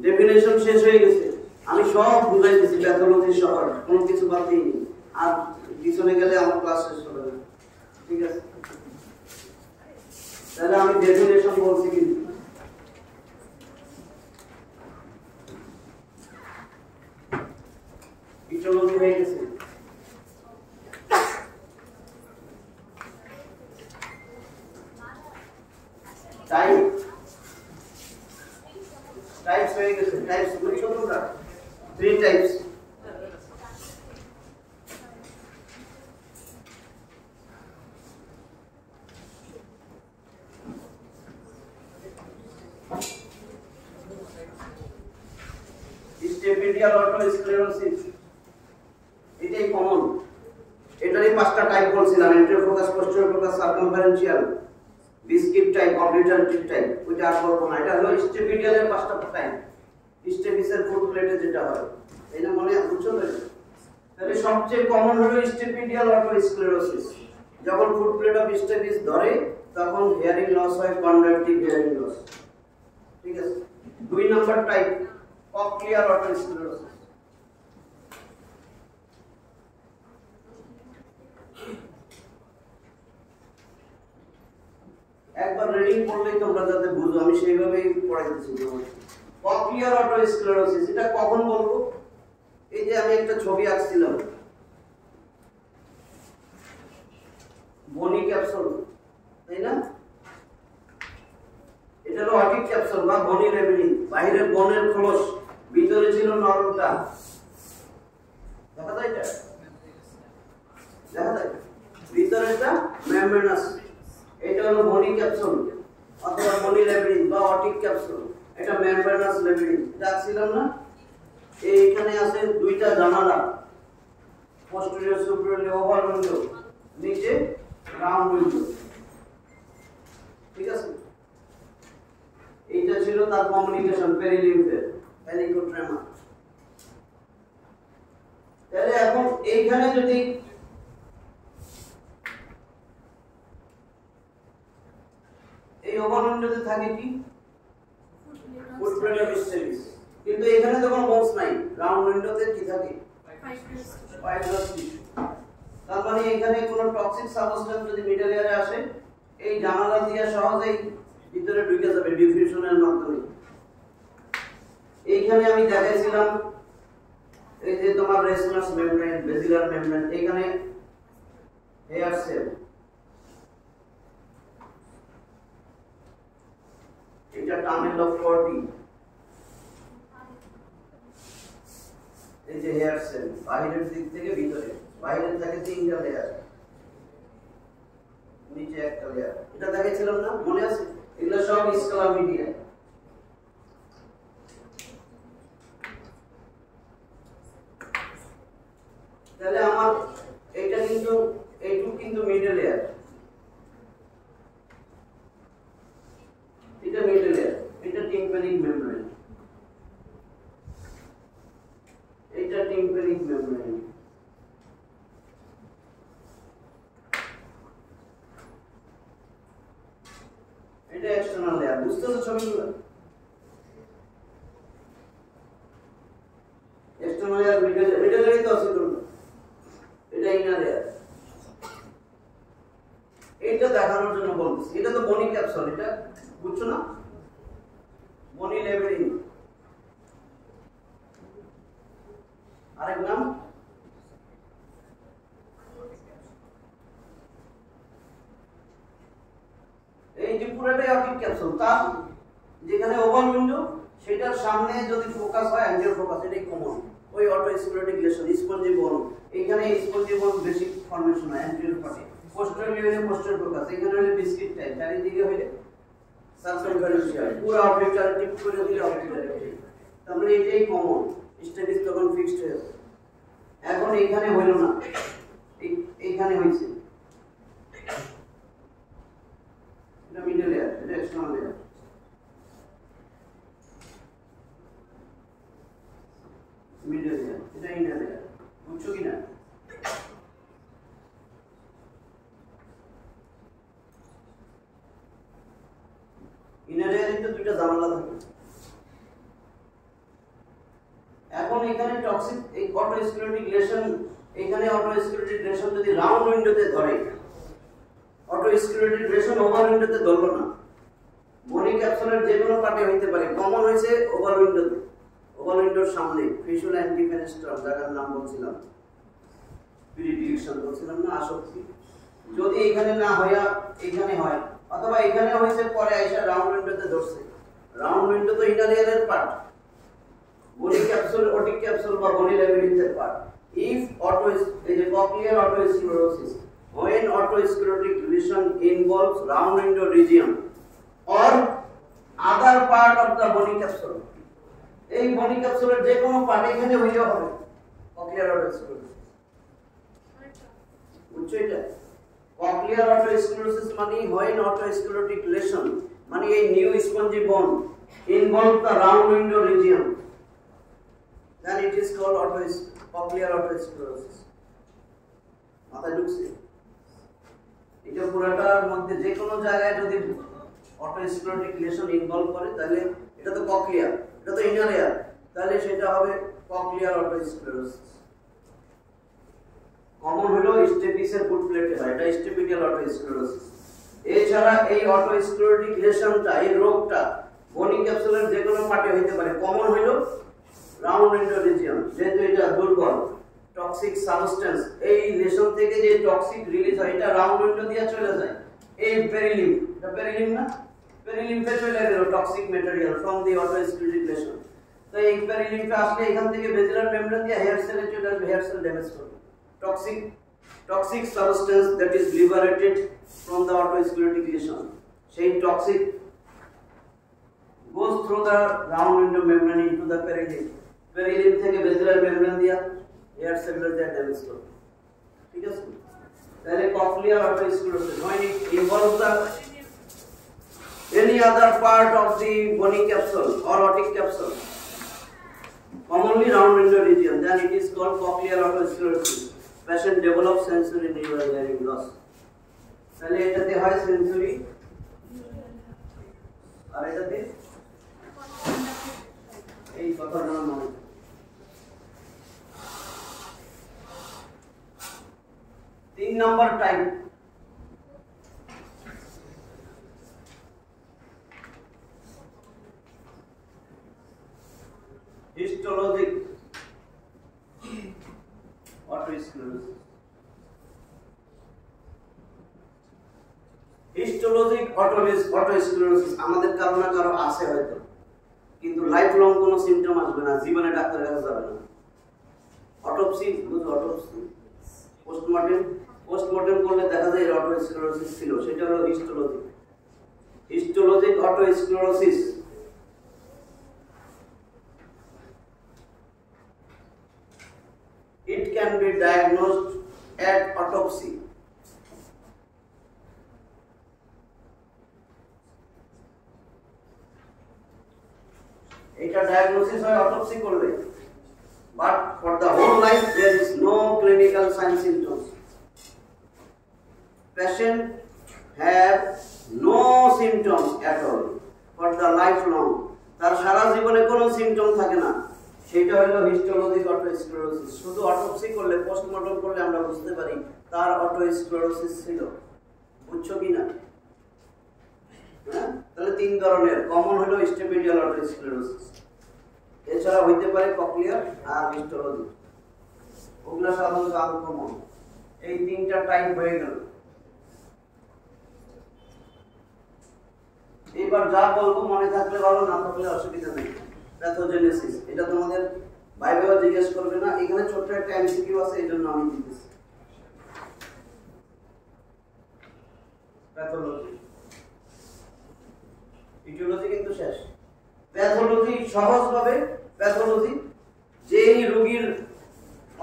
Definition শেষ হয়ে গেছে, আমি সব বুঝাই দিচ্ছি প্যাথোলজি সহ, কোনো কিছু বাদ দিইনি। আর পিছনে গেলে আমার ক্লাস শেষ হবে না, ঠিক আছে? তাহলে আমি ডেফিনেশন বলছি কিন্তু ইটিওলজি হয়ে গেছে। টাইপস হয়ে গেছে। টাইপস বুঝছো তোমরা? 3 টাইপস। স্টেপিডিয়াল অটোস্ক্লেরোসিস, এটাই কমন। এটারই 5টা টাইপ বলছিলাম, এন্টেরোফোকাস, পোস্টেরোফোকাস, সার্কামফারেন্সিয়াল, বিস্কিট টাইপ, অবলিটারেটিভ টাইপ। ওইটা আর বলবো না। এটা হলো স্টেপিডিয়ালের 5টা টাইপ। স্টেপিসের ফুড প্লেটে যেটা হয়, এই না মনে বুঝছো তো? তাহলে সবচেয়ে কমন হলো স্টেপিডিয়াল অটোস্ক্লেরোসিস। যখন ফুড প্লেট অফ স্টেপিস ধরে তখন হিয়ারিং লস হয়, কনডাক্টিভ হিয়ারিং লস, ঠিক আছে? 2 নাম্বার টাইপ কক্লিয়ার অটোস্ক্লেরোসিস। একবার রিডিং পড়লেই তোমরা যাতে বুঝো, আমি সেইভাবেই পড়াইতেছি তোমাদের। কক্লিয়ার অটোস্ক্লেরোসিস এটা কখন বলবো? এই যে আমি একটা ছবি আঁকছিলাম, বনি ক্যাপসুল, তাই না? এটা হলো অটিক ক্যাপসুল বা বনি লেবিরিন। বাইরের বনের খোলস, ভিতরে ছিল নরমটা। দেখা যায় এটা? দেখা যায়? ভিতরেটা মেমব্রেনাস। এটা হলো বনি ক্যাপসুল অথবা বনি লেবিরিন বা অটিক ক্যাপসুল। এটা মেমব্রেনাস লেবিরিন। দেখছিলাম না? এইখানে আছে 2টা জানালা, পোস্টেরিয়র সুপিরিয়র ওভাল উইন্ডো, নিচে রাউন্ড উইন্ডো, ঠিক আছে? এইটা ছিল তার কমিউনিকেশন পেরিলিম্ফের হেলিকোট্রেমা। তাহলে এখন এইখানে যদি এই ওভাল উইন্ডোতে থাকে কি? Food plate of stapes. কিন্তু এখানে তো কোনো বোনস নাই, রাউন্ড উইন্ডোতে কি থাকে? Fibrous tissue. তার মানে এখানে কোনো টক্সিক সাবস্টেন্স যদি মিডল এয়ারে আসে, এই জানালা দিয়ে সহজেই ভিতরে ঢুকে যাবে ডিফিউশনের মাধ্যমে। এইখানে আমি দেখাইছিলাম এই যে তোমার রেসমাস মেমব্রেন, বেসিলার মেমব্রেন, এখানে হেয়ার সেল, এটা টানেল অফ কর্টি, এই যে হেয়ার সেল বাইরের দিক থেকে ভিতরে, বাইরে থাকে 3টা লেয়ার, নিচে একটা লেয়ার। এটা দেখাইছিলাম না, মনে আছে? এগুলো সব স্ক্লামিডিয়া। তাহলে আমার এটা কিন্তু এইটুকু কিন্তু মিডল লেয়ার, এটা মিডল লেয়ার, এটা টিম্প্যানিক মেমব্রেন, এটা টিম্প্যানিক মেমব্রেন, এটা এক্সটারনাল লেয়ার। বুঝতেছো ছবিগুলো? এক্সটারনাল লেয়ার, মিডল লেয়ারই তো আছে তোমরা। এটা ইনার লেয়ার। এটা দেখানোর জন্য বলতেছি, এটা তো বনি ক্যাপসুল, এটা বুঝছো না? বনি লেবিরিন আরেক নাম। এই যে পুরোটাই অটিক ক্যাপসুল, তার যেখানে ওভাল উইন্ডো সেটার সামনে যদি ফোকাস হয় অ্যাঞ্জিও ফোকাস, এটাই কমন। ওই অটোস্ক্লেরোটিক লেশন, স্পঞ্জি বোন, এখানে স্পঞ্জি বোন বেশি ফর্মেশন হয় অ্যাঞ্জিও পার্টে। পোস্টেরিয়র হইলে পোস্টেরিয়র ফোকাস, এখানে হইলে বিস্কিট টাইপ, চারিদিকে হইলে সার্কামফারেন্সিয়াল, পুরো অবলিটারেটিভ করে দিলে অবলিটারেটিভ। তার মানে এটাই কমন। স্টেপিস তখন ফিক্সড হয়ে যাবে। এখন এইখানে হইল না, এইখানে হইছে, এটা মিডল লেয়ার, এটা এক্সটারনাল লেয়ার। মিডল লেয়ার, এটা ইনার লেয়ার। বুঝছো কিনা? ইনার লেয়ারে তো 2টা জানালা থাকে, এখানে টক্সিক এই অটোস্ক্লেরোটিক লেশন, এখানে অটোস্ক্লেরোটিক লেশন যদি রাউন্ড উইন্ডোতে ধরে, অটোস্ক্লেরোটিক লেশন ওভাল উইন্ডোতে ধরলো না, বনি ক্যাপসুলের যে কোনো পার্টে হইতে পারে। কমন হয়েছে ওভাল উইন্ডোতে, ওভাল উইন্ডোর সামনে ফিসুলা অ্যান্টিফেনেস্ট্রাল, জায়গার নাম বলছিলাম, পিরিডিকশন বলছিলাম না, আসক্তি। যদি এখানে না হইয়া এখানে হয়, অথবা এখানে হয়েছে পরে আইসা রাউন্ড উইন্ডোতে ধরছে, রাউন্ড উইন্ডো তো ইনারিয়ালের পার্ট, বনি ক্যাপসুল, ওটিক ক্যাপসুল বা বনি ল্যাবিরিন্থের পার্ট। ইফ এই যে cochlear otosclerosis, when otosclerotic lesion involves round window region or other part of the bony capsule, এই বনি ক্যাপসুলের যে কোনো পার্ট এখানে হইলেও হবে কক্লিয়ার অটোস্ক্লেরোসিস। বুঝছো এটা? কক্লিয়ার অটোস্ক্লেরোসিস মানে when otosclerotic lesion মানে এই নিউ স্পঞ্জি বোন involve the round window region, then it is called cochlear otosclerosis. মাথায় ঢুকছে? এটা পুরোটার মধ্যে যে কোনো জায়গায় যদি অটোস্ক্লেরোটিক লেশন ইনভলভ করে তাহলে এটা তো কক্লিয়ার, এটা তো ইনার এয়ার, তাহলে সেটা হবে কক্লিয়ার অটোস্ক্লেরোসিস। কমন হলো স্টেপিসের ফুট প্লেটে হয়, এটা স্টেপিডিয়াল অটোস্ক্লেরোসিস। এছাড়া এই অটোস্ক্লেরোটিক লেশনটা, এই রোগটা বনি ক্যাপসুলের যে কোনো পার্টে হইতে পারে। কমন হলো রাউন্ড উইন্ডো রিজিয়ন, যেহেতু এটা দুর্বল, টক্সিক সাবস্টেন্স, এই লেশন থেকে যে টক্সিক রিলিজ হয় এটা রাউন্ড উইন্ডো দিয়ে চলে যায় এই পেরিলিম্ফ, এটা পেরিলিম্ফ না, পেরিলিম্ফে চলে গেল toxic material from the otosclerotic lesion. তো এই পেরিলিম্ফে আসলে এখান থেকে বেজিলার মেমব্রেন দিয়ে হেয়ার সেলে চলে আসবে, হেয়ার সেল ড্যামেজ করবে। Toxic substance that is liberated from the otosclerotic lesion, সেই toxic goes through the round window membrane into the perilymph, perilymph থেকে বেজিলার মেমব্রেন দিয়ে হেয়ার সেলুলার দিয়ে ড্যামেজ করবে। ঠিক আছে? তাহলে cochlear otosclerosis when it involves the any other part of the bony capsule or otic capsule, commonly round window region, then it is called cochlear otosclerosis. Patient develops sensory neural hearing loss. তাহলে এটাতে হয় sensory, আর এটাতে এই কথাটা মনে। তিন number type, histologic otosclerosis. Histologic otosclerosis আমাদের কারো না কারো আছে হয়তো, কিন্তু লাইফ লং কোনো সিমটম আসবে না, জীবনে ডাক্তারের কাছে যাবে না। অটোপসি, বুঝো অটোপসি, পোস্টমর্টেম করলে দেখা যায় অটোস্ক্লেরোসিস ছিল, সেটা হলো histologic otosclerosis. It can be diagnosed at autopsy. এটা ডায়াগনোসিস হয় অটোপসি করলে, but for the whole life there is no clinical sign symptoms. Patient have no symptoms at all for the lifelong, তার সারা জীবনে কোনো symptom থাকে না, সেটা হলো হিস্টোলজিক অটোস্ক্লেরোসিস। শুধু অটোপসি করলে, পোস্টমর্টম করলে আমরা বুঝতে পারি তার অটোস্ক্লেরোসিস ছিল। বুঝছো কি না? হ্যাঁ, তাহলে তিন ধরনের, কমন হলো স্টেপিডিয়াল অটোস্ক্লেরোসিস, এছাড়া হইতে পারে কক্লিয়ার আর হিস্টোলজিক, ওগুলা সাধারণত আনকমন। এই তিনটা টাইপ হয়ে গেল। এবার যা বলবো মনে থাকলে ভালো, না থাকলে অসুবিধা নেই। প্যাথোজেনেসিস, এটা তোমাদের বাইবেও জিজ্ঞেস করবে না, এখানে ছোট্ট একটা এমসিকিউ আছে, এই জন্য আমি দিতেছি। প্যাথোলজি, ইটিওলজি কিন্তু শেষ। প্যাথোলজি সহজভাবে, প্যাথোলজি যেই রোগীর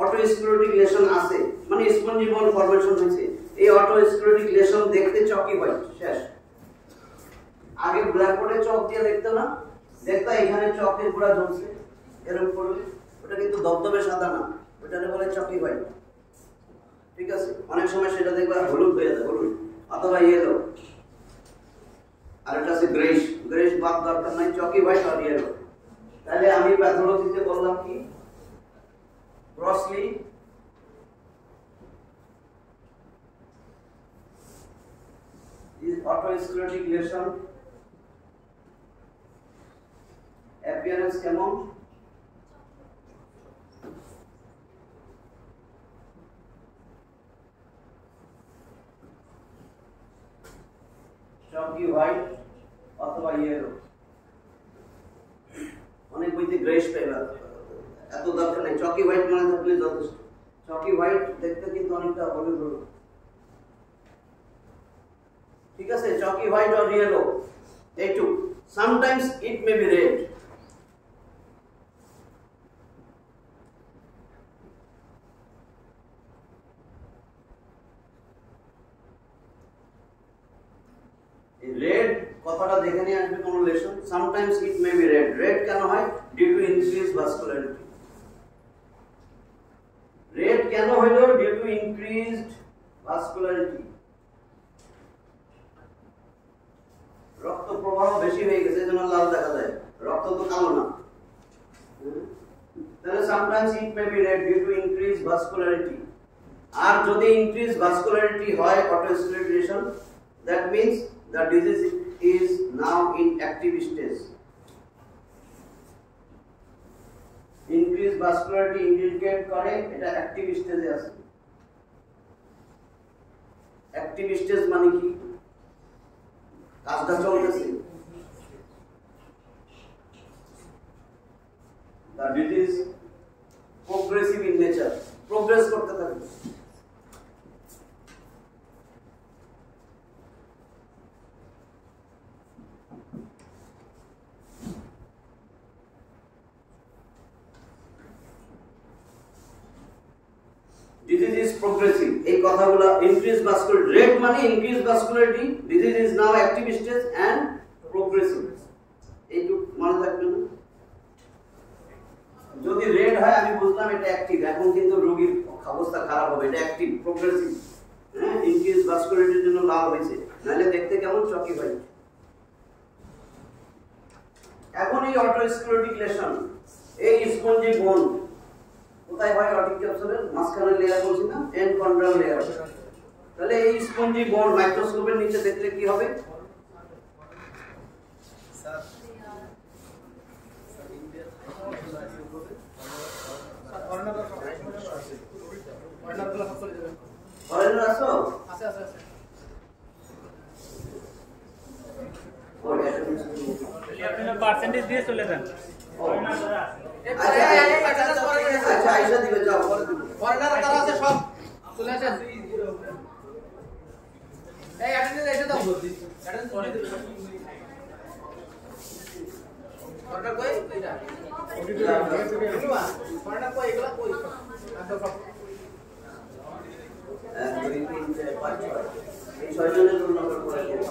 অটোস্ক্লেরোটিক লেশন আছে, মানে স্পঞ্জি বোন ফরমেশন হয়েছে, এই অটোস্ক্লেরোটিক লেশন দেখতে চকি হয়, শেষ। আগে ব্ল্যাকবোর্ডে চক দিয়ে দেখতো না, দেখতা এখানে চকের পুরা ঝুলছে এরকম করলে, ওটা কিন্তু দবদবে সাদা না, ওটাকে বলে চকি হোয়াইট। ঠিক আছে? অনেক সময় সেটা দেখবা হলুদ হয়ে যায়, হলুদ অথবা ইয়েলো, আর এটা আছে গ্রেশ বাদ দরকার নাই, চকি হোয়াইট আর ইয়েলো। তাহলে আমি প্যাথোলজিতে বললাম কি, Grossly is autosclerotic lesion. Appearance কেমন? চকি হোয়াইট অথবা ইয়েলো। অনেক বইতে গ্রেস পেপার, এত দরকার নেই, চকি হোয়াইট মনে থাকলে যথেষ্ট। চকি হোয়াইট দেখতে কিন্তু অনেকটা হলুদ হলুদ, ঠিক আছে? চকি হোয়াইট or yellow, এইটু। Sometimes it may be red. Red কথাটা দেখে নিয়ে আসবে কোন লেশন। Sometimes it may be red. Red কেন হয়? Due to increased vascularity. Red কেন হলো? Due to increased vascularity. রক্ত প্রবাহ বেশি হয়ে গেছে এজন্য লাল দেখা যায়, রক্ত তো কালো না। তাহলে sometimes it may be red due to increased vascularity. আর যদি increased vascularity হয় autosclerotic lesion, that means the disease is now in active stage. Increased vascularity indicate করে এটা active stage এ আছে। active stage মানে কি? কাজটা চলতেছে। The disease progressive in nature, progress করতে থাকবে। Disease is progressive, এই কথাগুলো increased vascularity, red মানে increased vascularity, disease is now active stage and progressive, এইটু মনে থাকবে না? যদি রেড হয় আমি বুঝলাম এটা অ্যাক্টিভ, এখন কিন্তু রোগীর অবস্থা খারাপ হবে, এটা অ্যাক্টিভ প্রোগ্রেসিভ। হ্যাঁ, ইনক্রিজ ভাস্কুলারিটির জন্য লাল হয়েছে, নাহলে দেখতে কেমন চকি হয়। এখন এই অটোস্ক্লেরোটিক লেশন, এই স্পঞ্জি বোন কোথায় হয়? অটিক ক্যাপসুলের মাঝখানের লেয়ার বলছি না, এন্ডকন্ড্রাল লেয়ার। তাহলে এই স্পঞ্জি বোন মাইক্রোস্কোপের নিচে দেখলে কি হবে? পার্সেন্টেজ দিয়ে চলে যান। আচ্ছা আইসা দিবে, যাও ফরেনার তারা আছে সব চলে আসেন। এই অ্যাটেন্ডেন্স এসে দাও, অ্যাটেন্ডেন্স করে দিবে। ফরেনার কই? এইটা ফরেনার কই? এগুলা কই? একদম সব 1 2 3 4 5 6 এই 6 জনের রোল নাম্বার করে দিও।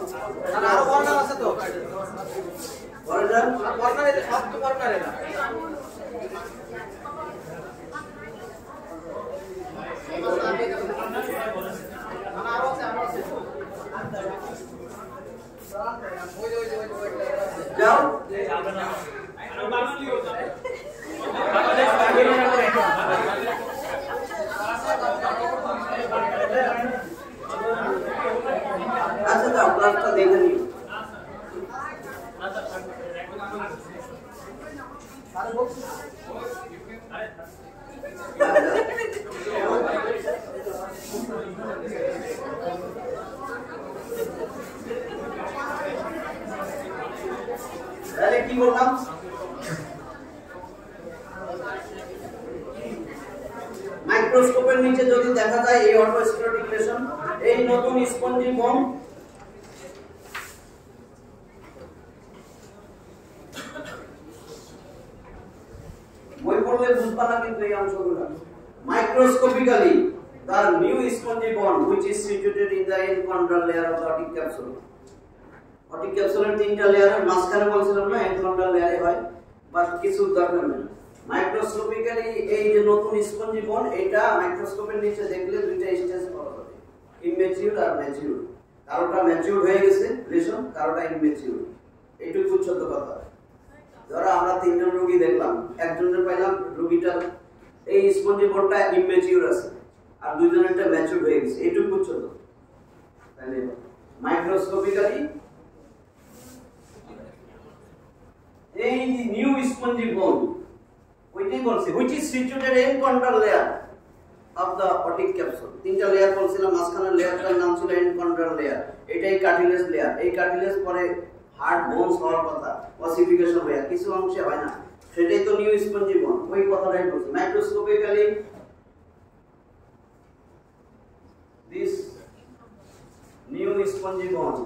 আর আরো ফরেনার আছে তো? ফরেনার এটা সব তো ফরেনার এটা। যাও আচ্ছা যাও ক্লাসটা দেখে নিও। তাহলে কি বললাম? মাইক্রোস্কোপের নিচে যদি দেখা যায় এই অটোস্ক্লেরোটিক লেশন, এই নতুন স্পঞ্জি বোন বই পড়লে বুঝবা না কিন্তু এই অংশগুলো। Microscopically the new spongy bone which is situated in the endochondral layer of the otic capsule. Otic capsule এর তিনটা লেয়ারের মাঝখানে বলছিলাম না endochondral লেয়ারে হয়, বাট কিছু দরকার নেই। মাইক্রোস্কোপিক্যালি এই যে নতুন স্পঞ্জি বোন, এটা মাইক্রোস্কোপের নিচে দেখলে দুইটা স্টেজ পাওয়া যাবে, ইমম্যাচিউর আর ম্যাচিউর। কারোটা ম্যাচিউর হয়ে গেছে লেশন, কারোটা ইমম্যাচিউর। এইটুকু ছোট কথা। ধরো আমরা তিনজন রোগী দেখলাম, একজনের পাইলাম রোগীটার এই স্পঞ্জি বোনটা ইমেচিউর আছে আর দুইজনেরটা ম্যাচিউর হয়ে গেছে, এইটুকু বুঝছো তো? তাহলে মাইক্রোস্কোপিক্যালি এই নিউ স্পঞ্জি বোন ওইটাই বলছি, which is situated in control layer of the otic capsule। তিনটা লেয়ার বলছিলাম, মাঝখানের লেয়ারটার নাম ছিল এন্ড কন্ট্রোল লেয়ার, এটাই কার্টিলেজ লেয়ার। এই কার্টিলেজ পরে হার্ড বোনস হওয়ার কথা, অসিফিকেশন হয়ে কিছু অংশে হয় না, সেটাই তো নিউ স্পঞ্জি বোন, ওই কথাটাই বলছি। Microscopically this new spongy bone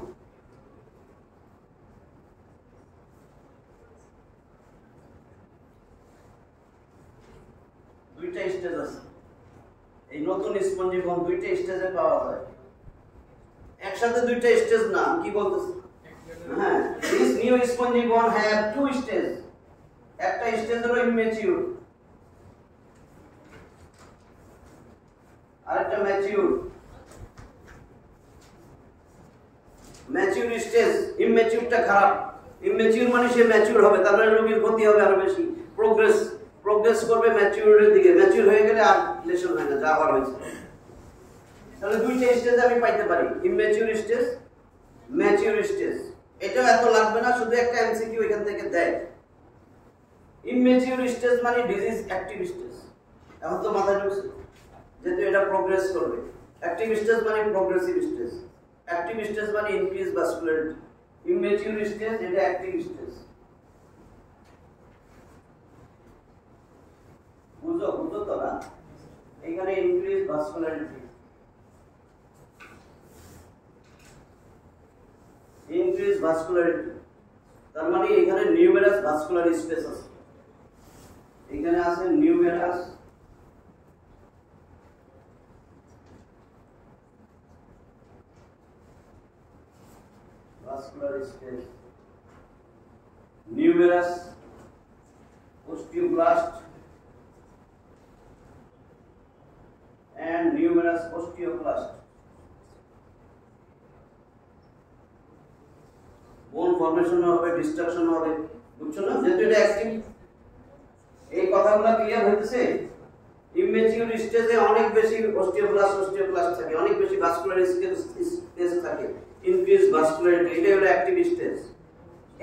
দুইটা স্টেজ আছে। এই নতুন স্পঞ্জি বোন দুইটা স্টেজে পাওয়া যায়, একসাথে দুইটা স্টেজ না, কি বলতেছি? হ্যাঁ, this new spongy bone have two stage, একটা স্টেজ হলো ইমেচিউর আর একটা ম্যাচিউর। ম্যাচিউর স্টেজ, ইমেচিউরটা খারাপ। ইমেচিউর মানে সে ম্যাচিউর হবে, তার মানে রোগীর ক্ষতি হবে আরো বেশি, প্রোগ্রেস করবে ম্যাচিউরের দিকে। ম্যাচিউর হয়ে গেলে আর লেশন হয় না, যা হওয়ার হয়েছে। তাহলে দুইটা স্টেজ আমি পাইতে পারি, ইমেচিউর স্টেজ, ম্যাচিউর স্টেজ। এটাও এত লাগবে না, শুধু একটা এমসিকিউ এখান থেকে দেয়। ইমেচিউর স্টেজ মানে ডিজিজ অ্যাক্টিভ স্টেজ। এখন তো মাথায় ঢুকছে, যেহেতু এটা প্রোগ্রেস করবে। অ্যাক্টিভ স্টেজ মানে প্রোগ্রেসিভ স্টেজ, অ্যাক্টিভ স্টেজ মানে ইনক্রিজ ভাস্কুলারিটি। ইমেচিউর স্টেজ এটা অ্যাক্টিভ স্টেজ। বুঝো তো না? এখানে ইনক্রিজ ভাস্কুলারিটি, ইনক্রিজ ভাস্কুলারিটি, তার মানে এখানে নিউমেরাস ভাস্কুলার স্পেস আছে। এখানে আছে numerous vascular space, numerous osteoblast and numerous osteoclast। বোন ফর্মেশন হবে, ডিস্ট্রাকশন হবে, বুঝছো না? যেহেতু এটা অ্যাক্টিভ, এই কথাগুলো ক্লিয়ার হইতেছে। ইমেচিউর স্টেজে অনেক বেশি osteoblast থাকে, অনেক বেশি ভাস্কুলার স্পেস থাকে, ইনক্রিজ ভাস্কুলারিটি, এটা হলো অ্যাক্টিভ স্টেজ।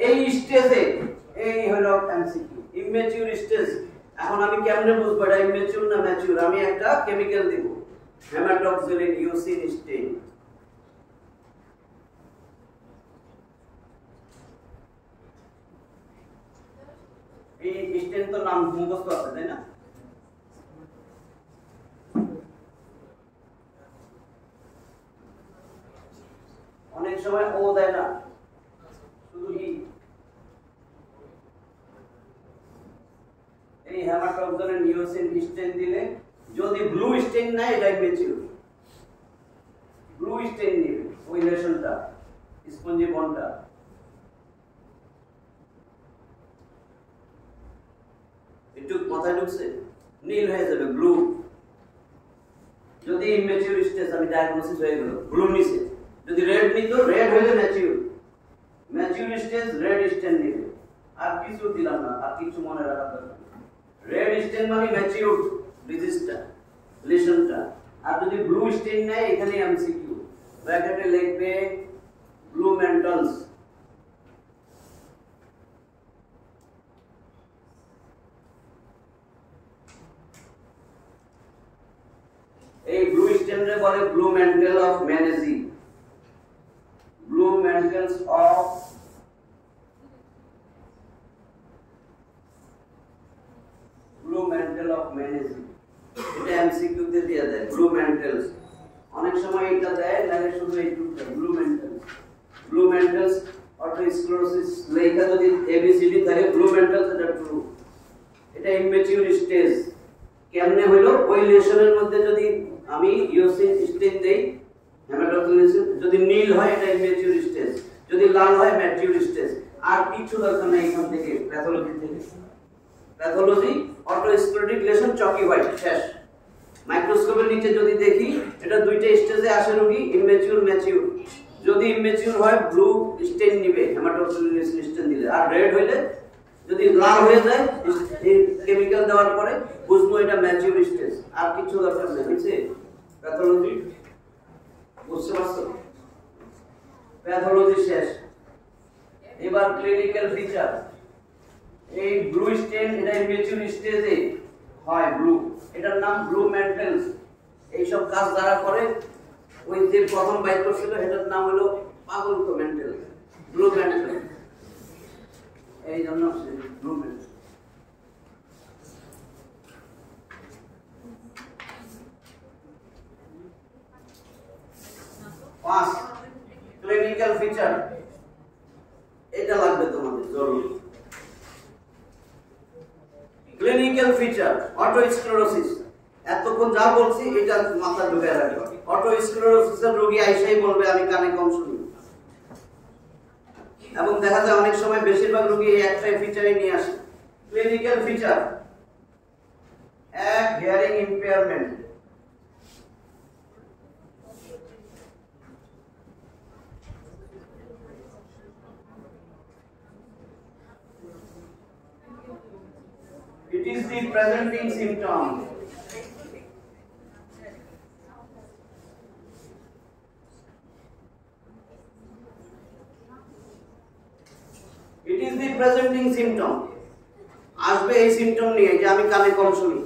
এই স্টেজে এই হলো এমসিকিউ, ইমেচিউর স্টেজ। এখন আমি কেমনে বুঝবো এটা ইমেচিউর না ম্যাচিউর? আমি একটা কেমিক্যাল দিব, হেমাটোক্সিলিন ইউসিন স্টেইন। এই স্টেইন তো নাম মুখস্থ আছে, তাই না? অনেক সময় ও দেয় না, শুধু এই হেমাটোক্সিলিন ইউসিন স্টেইন দিলে, যদি ব্লু স্টেইন নেয় এটা ইমেচিউর। ব্লু স্টেইন নিবে ওই লেশনটা, স্পঞ্জি বনটা। একটু মাথায় ঢুকছে? নীল হয়ে যাবে, ব্লু। যদি ইমেচিউর স্টেজ, আমি ডায়াগনোসিস হয়ে গেল, ব্লু নিছে। যদি রেড নিত, রেড হইলে ম্যাচিউর, ম্যাচিউর স্টেজ রেড স্টেন নিবে। আর কিছু দিলাম না, আর কিছু মনে রাখা দরকার। রেড স্টেন মানে ম্যাচিউর ডিজিজটা, লেশনটা। আর যদি ব্লু স্টেন নেয়, এখানে এমসিকিউ ব্র্যাকেটে লিখবে ব্লু মেন্টালস। এই ব্লু স্টেনরে বলে blue mantle of Manasse, blue mantles of Manasse. এটা এমসিকিউ তে দেয়া যায়, ব্লু মেন্টালস। অনেক সময় এটা দেয়, লাগে শুধু এইটুকু ব্লু মেন্টালস অটোস্ক্লেরোসিস লেখা যদি এবিসিডি থাকে, ব্লু মেন্টালস এটা ট্রু। এটা ইমেচিউর স্টেজ। কেমনে হলো? ওই লেশনের মধ্যে যদি আমি ইউসিন স্টেইন দেই, হেমাটোক্সিলিন, যদি নীল হয় এটা ইমেচিউর স্টেজ, যদি লাল হয় ম্যাচিউর স্টেজ। আর কিছু দরকার নেই এখান থেকে, প্যাথোলজি থেকে। প্যাথোলজি অটোস্ক্লেরোটিক লেশন, চকি হোয়াইট, শেষ। মাইক্রোস্কোপের নিচে যদি দেখি, এটা দুইটা স্টেজে আসে রোগী, ইমেচিউর ম্যাচিউর। যদি ইমেচিউর হয় ব্লু স্টেইন নিবে, হেমাটোক্সিলিন স্টেইন দিলে। আর রেড হইলে যদি লাল হয়ে যায় এই কেমিক্যাল দেওয়ার পরে বুঝবো এটা ম্যাচিউর স্টেজ, আর কিছু দরকার নেই। বুঝছে? প্যাথোলজি বুঝতে পারছো? প্যাথোলজি শেষ। এবার ক্লিনিক্যাল ফিচার। এই ব্লু স্টেন এটা ম্যাচিউর স্টেজে হয় ব্লু, এটার নাম ব্লু ম্যান্টেলস। এই সব কাজ যারা করে ওই যে প্রথম বাইর করছিল এটার নাম হলো পাগল তো মেন্টাল, ব্লু মেন্টাল, এই জন্য ব্লু মেন্টাল। পাঁচ ক্লিনিক্যাল ফিচার, এটা লাগবে তোমাদের জরুরি। ক্লিনিক্যাল ফিচার অটোস্ক্লেরোসিস, এতক্ষণ যা বলছি এটা মাথায় ঢুকে রাখবে। অটোস্ক্লেরোসিসের রোগী আইসাই বলবে আমি কানে কম শুনি, এবং দেখা যায় অনেক সময় বেশিরভাগ রোগী এই একটাই ফিচারই নিয়ে আসে। ক্লিনিক্যাল ফিচার এক hearing impairment, it is the presenting symptom. It is the presenting symptom. আসবে এই সিম্পটম নিয়ে যে আমি কানে কম শুনি।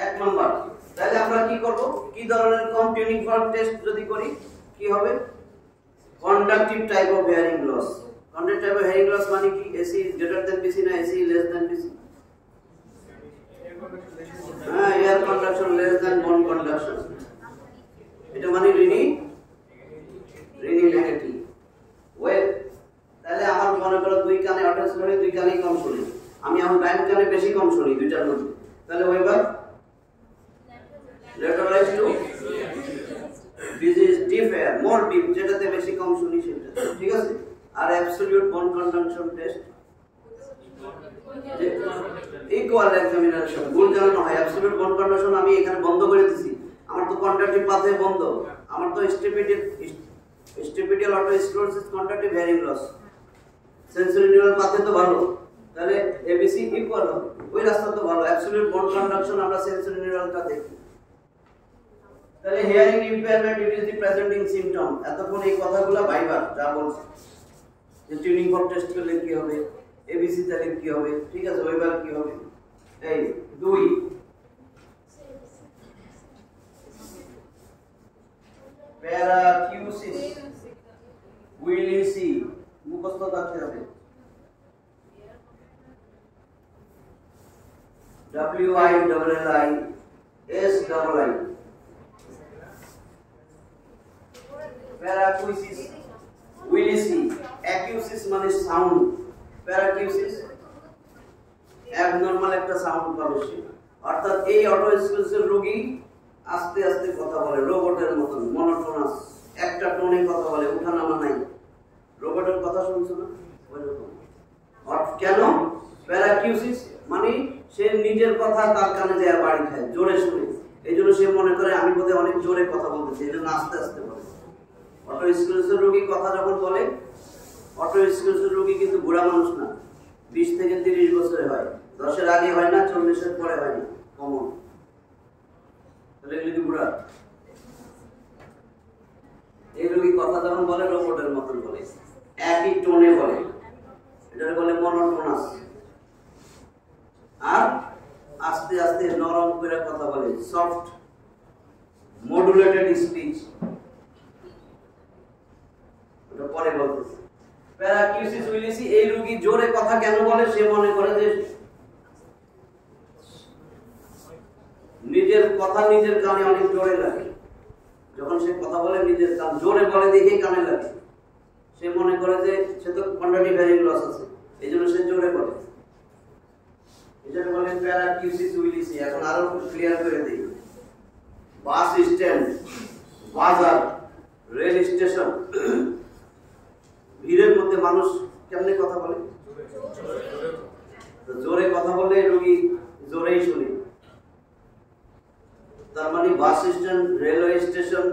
এক নাম্বার। তাহলে আমরা কি করব? কি ধরনের কম টিউনিং ফর্ক টেস্ট যদি করি কি হবে? Conductive type of hearing loss. Conductive type of hearing loss মানে কি? এসি গ্রেটার দ্যান বিসি না এসি লেস দ্যান বিসি? হ্যাঁ, air conduction less than bone conduction. এটা মানে রিনি নেগেটিভ। ওয়ে তাহলে আমার মনে করো দুই কানে অটোস শুনি, দুই কানেই কম শুনি, আমি এখন ডাইন কানে বেশি কম শুনি দুইটার মধ্যে, তাহলে ওইবার lateralize to disease deaf ear, more deaf, যেটাতে বেশি কম শুনি সেটা। ঠিক আছে? আর absolute bone conduction test equal examination, ভুল যেন না হয়। অ্যাবসলিউট বোন কন্ডাকশন আমি এখানে বন্ধ করে দিছি, আমার তো কন্ডাকটিভ পাথে বন্ধ, আমার তো stapedial otosclerosis conductive hearing loss, sensory neural পাথে তো ভালো, তাহলে এবিসি ইকুয়াল হবে, ওই রাস্তা তো ভালো। অ্যাবসলিউট বোন কন্ডাকশন আমরা সেন্সরি নিউরালটা দেখি। তাহলে hearing impairment it is the presenting symptom. এতক্ষণ এই কথাগুলো ভাইবার যা বলছি, যে টিউনিং ফর্ক টেস্ট করলে কি হবে, এবিসি তাহলে কি হবে, ঠিক আছে, ওইবার কি হবে। এই দুই প্যারাকিউসিস উইলিসি মুখস্থ থাকতে হবে। WILLISII প্যারাকিউসিস উইলিসি, অ্যাকিউসিস মানে সাউন্ড, প্যারাকিউসিস অ্যাবনরমাল একটা সাউন্ড পাবে সে, অর্থাৎ এই অটোস্ক্লেরোসিসের রোগী আস্তে আস্তে কথা বলে রোবটের মতন, মনোটোনাস, একটা টোনে কথা বলে, উঠানামা নাই। রোবটের কথা শুনছো না? ওইরকম। কেন? প্যারাকিউসিস মানে সে নিজের কথা তার কানে যায় বাড়ি খায়, জোরে শুনে, এই জন্য সে মনে করে আমি বোধহয় অনেক জোরে কথা বলতেছি, এই জন্য আস্তে আস্তে বলে। অটোস্ক্লেরোসিসের রোগী কথা যখন বলে, অটোস্ক্লেরোসিসের রোগী কিন্তু বুড়া মানুষ না, 20 থেকে 30 বছরে হয়, 10-এর আগে হয় না, 40-এর পরে হয় না, কমন। তাহলে যদি বুড়া, এই রোগী কথা যখন বলে রোবটের মতন বলে, একই টোনে বলে, এটা বলে মনোটোনাস। আর আস্তে আস্তে নরম করে কথা বলে, সফট মডুলেটেড স্পিচ, এটা পরে বলতেছি। প্যারাকিউসিস উইলিসি এই রোগী জোরে কথা কেন বলে? সে মনে করে যে নিজের কথা নিজের কানে অনেক জোরে লাগে, যখন সে কথা বলে নিজের কান জোরে বলে দেখে কানে লাগে, সে মনে করে যে সে তো কন্ডাকটিভ হিয়ারিং লস আছে, এই জন্য সে জোরে বলে, এটাকে বলে প্যারাকিউসিস উইলিসি। এখন আরো ক্লিয়ার করে দিই, বাস স্ট্যান্ড, বাজার, রেল স্টেশন, ভিড়ের মধ্যে মানুষ কেমনে কথা বলে? জোরে কথা বলে রোগী জোরেই শুনে। তার মানে বাস স্ট্যান্ড, রেলওয়ে স্টেশন,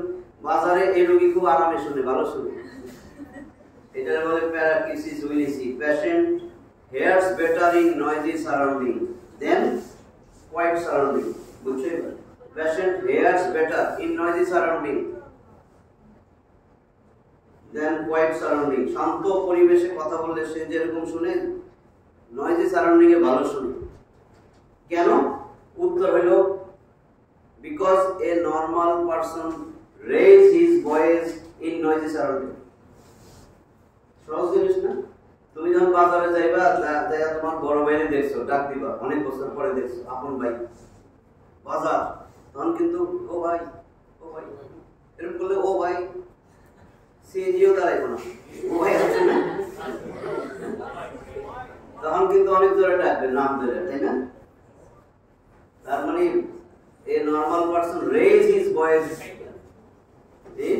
বাজারে এই রোগী খুব আরামে শুনে, ভালো শুনে। এটা বলে paracusis Willisii. Patient hears better in noisy surrounding than quiet surrounding. বুঝছেন? Patient hears better in noisy surrounding than quiet surrounding. শান্ত পরিবেশে কথা বললে সে যেরকম শুনে noisy surrounding এ ভালো শুনে। কেন? উত্তর হলো because a normal person raise his voice in noisy surrounding. সহজ জিনিস না? তুমি যখন বাজারে যাইবা যাইয়া তোমার বড় ভাইরে দেখছো, ডাক দিবা, অনেক বছর পরে দেখছো আপন ভাই বাজার, তখন কিন্তু ও ভাই এরকম করলে ও ভাই সিজিও দাঁড়াইবো না, ও ভাই আছে না, তখন কিন্তু অনেক জোরে ডাকবে নাম ধরে, তাই না? তার মানে a normal person raise his voice in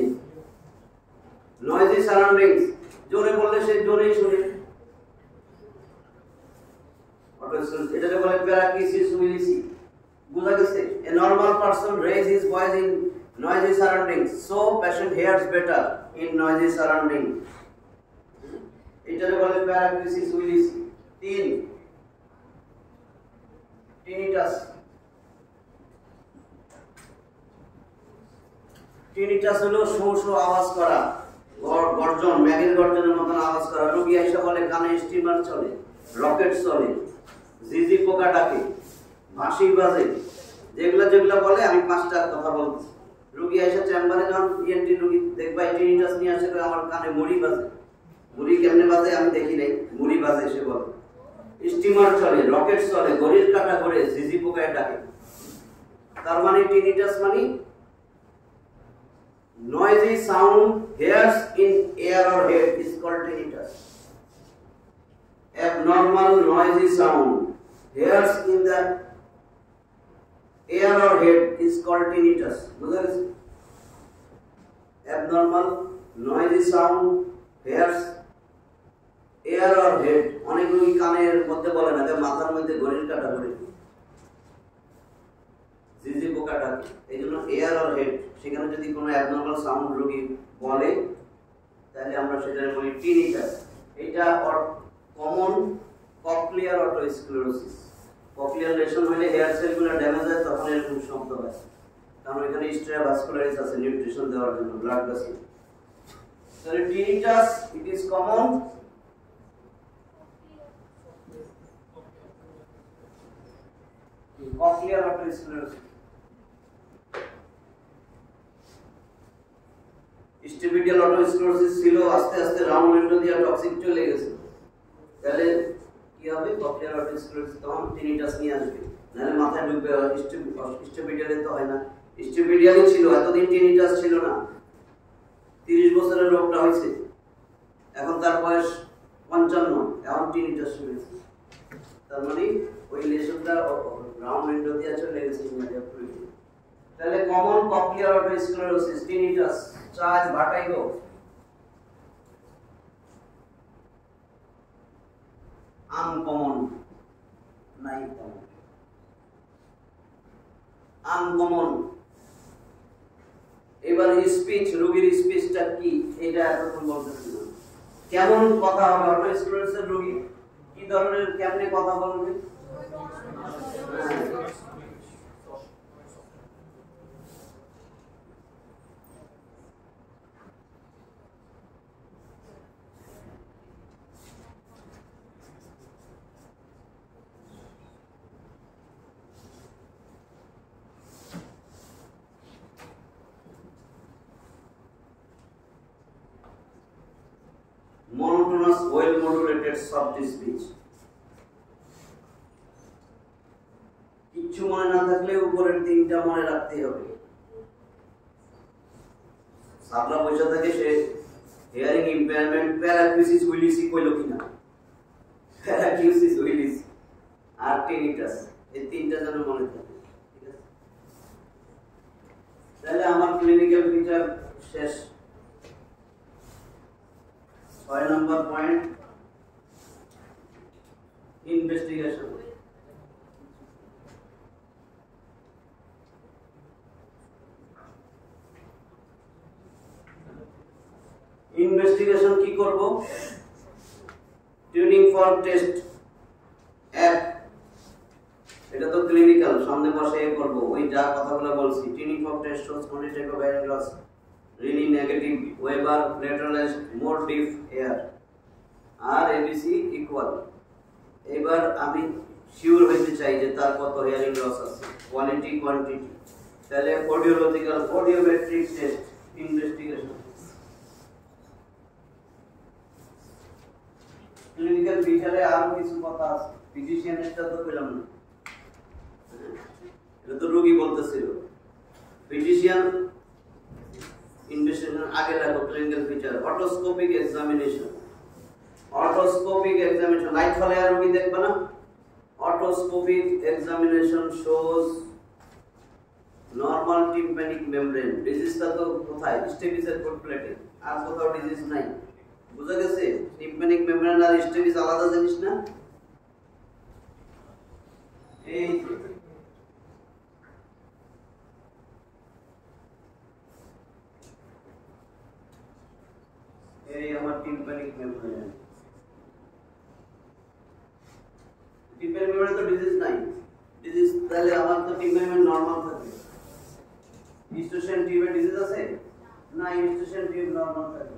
noisy surroundings. জোরে বললে সে জোরেই শুনে। এটাকে বলে প্যারাকিসিস উইলিসি। বুঝা গেছে? A normal person raise his voice in noisy surroundings, so patient hears better in noisy surroundings. এটাকে বলে প্যারাকিসিস উইলিসি। 3 tinnitus. tinnitus হলো শো শো আওয়াজ করা, গর্জন, ম্যাগের গর্জনের মতন আওয়াজ করা। রোগী এসে বলে কানে স্টিমার চলে, রকেট চলে, ঝিঝি পোকা ডাকে, বাঁশি বাজে, যেগুলা বলে আমি 5টা কথা বলছি। রোগী এসে চেম্বারে যখন ইএনটি রোগী দেখবা tinnitus নিয়ে আসে আমার কানে মুড়ি বাজে। মুড়ি কেমনে বাজে আমি দেখি নাই, মুড়ি বাজে সে বলে। স্টিমার চলে, রকেট চলে, ঘড়ির কাঁটা ঘোরে, ঝিঝি পোকায় ডাকে। তার মানে tinnitus মানে noisy sound hears in ear or head is called tinnitus. Abnormal noisy sound hears in the ear or head is called tinnitus. বুঝা গেছে? Abnormal noisy sound hears ear or head. অনেক রোগী কানের মধ্যে বলে না, মাথার মধ্যে ঘড়ির কাঁটা ঘোরে, ঝিঝি পোকা ডাকে, এই জন্য এয়ার আর হেড। সেখানে যদি কোনো অ্যাবনর্মাল সাউন্ড রোগী বলে তাহলে আমরা সেটা বলি tinnitus। এটা common cochlear otosclerosis. Cochlear lesion হলে হেয়ার সেলগুলো ড্যামেজ হয়, তখন এরকম শব্দ হয়, কারণ এখানে স্ট্রাভাস্কুলারিস আছে নিউট্রিশন দেওয়ার জন্য, ব্লাড ভেসেল। তাহলে tinnitus it is common cochlear otosclerosis. Stapedial otosclerosis ছিল, আস্তে আস্তে রাউন্ড এন্ডোথিয়া টক্সিক চলে গেছে, তাহলে কি হবে? ককলিয়ার অটোস্ক্লেরোসিস, তখন tinnitus নিয়ে আসবে, নাহলে মাথায় ঢুকবে। স্টিবিডিয়ালে তো হয় না, স্টিবিডিয়ালে ছিল, এতদিন tinnitus ছিল না, 30 বছরের রোগটা হয়েছে, এখন তার বয়স 55, এখন tinnitus হয়েছে। তার মানে ওই লেশনটা রাউন্ড এন্ডোথিয়া চলে গেছে ইমিডিয়েটলি। তাহলে কমন ককলিয়ার অটোস্ক্লেরোসিস tinnitus, চার্জ ভাটাইগো। আনকমন নাই, কমন আনকমন। এবার স্পিচ, রোগীর স্পিচটা কি এটা এতক্ষণ বলতেছি না। কেমন কথা হবে অটোস্ক্লেরোসিসের রোগী, কি ধরনের কেমনে কথা বলবে? monotonous well modulated soft speech। কিচ্ছু মনে না থাকলে উপরের 3টা মনে রাখতে হবে। সাবলা পয়সা থাকে সে হিয়ারিং ইম্পেয়ারমেন্ট, প্যারাকিউসিস উইলিসি কইলো কিনা, প্যারাকিউসিস উইলিসি আর tinnitus, এই 3টা যেন মনে থাকে, ঠিক আছে? তাহলে আমার ক্লিনিক্যাল ফিচার শেষ। 6 নম্বর পয়েন্ট, ইনভেস্টিগেশন। ইনভেস্টিগেশন কি করব? টিউনিং ফর্ক টেস্ট এক এটা তো ক্লিনিক্যাল সামনে বসে করব ওই যা কথাগুলো বলছি টিনিং অফ test shows quantitative of hearing loss Rinne negative Weber lateralized more deaf ear আর এবিসি ইকুয়াল এবার আমি শিওর হইতে চাই যে তার কত হেয়ারিং লস আছে কোয়ালিটি কোয়ান্টিটি তাহলে audiological audiometric test investigation clinical ফিচারে আরো কিছু কথা আছে ফিজিশিয়ানেরটা তো পেলাম না এটা তো রোগী বলতেছিল ফিজিশিয়ান ইনভেস্টিগেশন আগে লাগো clinical feature otoscopic examination light ফলে আর রোগী দেখবে না otoscopic examination shows normal tympanic membrane ডিজিজটা তো কোথায় স্টেপিসের ফুট প্লেটে আর কোথাও ডিজিজ নাই বুঝা গেছে টিম্প্যানিক মেমব্রেন আর স্টেপিস আলাদা জিনিস না এই আমার টিম্প্যানিক মেমব্রেন টিম্প্যানিক মেমব্রেন তো ডিজিজ নাই ডিজিজ তাহলে আমার তো টিম্প্যানিক মেমব্রেন নরমাল থাকে ইস্টোশন টিউবে ডিজিজ আছে না ইস্টোশন টিউব নরমাল থাকে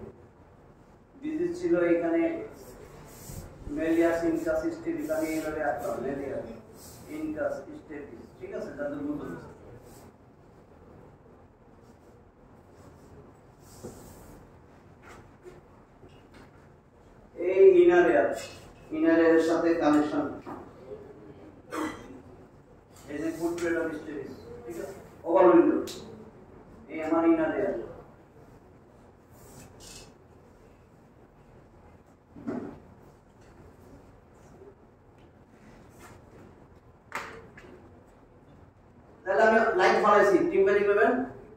ডিজিজ ছিল এখানে মেলিয়াস ইনকাস স্টেপিস আমি এইভাবে আসলাম মেলিয়াস ইনকাস স্টেপিস ঠিক আছে তাহলে বুঝুন এই ইনার এয়ারের সাথে কানেকশন এই যে ফুট প্লেট অফ স্টেপিস ঠিক আছে ওভার উইন্ডো এই আমার ইনার এয়ার তাহলে আমি লাইন ফলাইছি tympanic membrane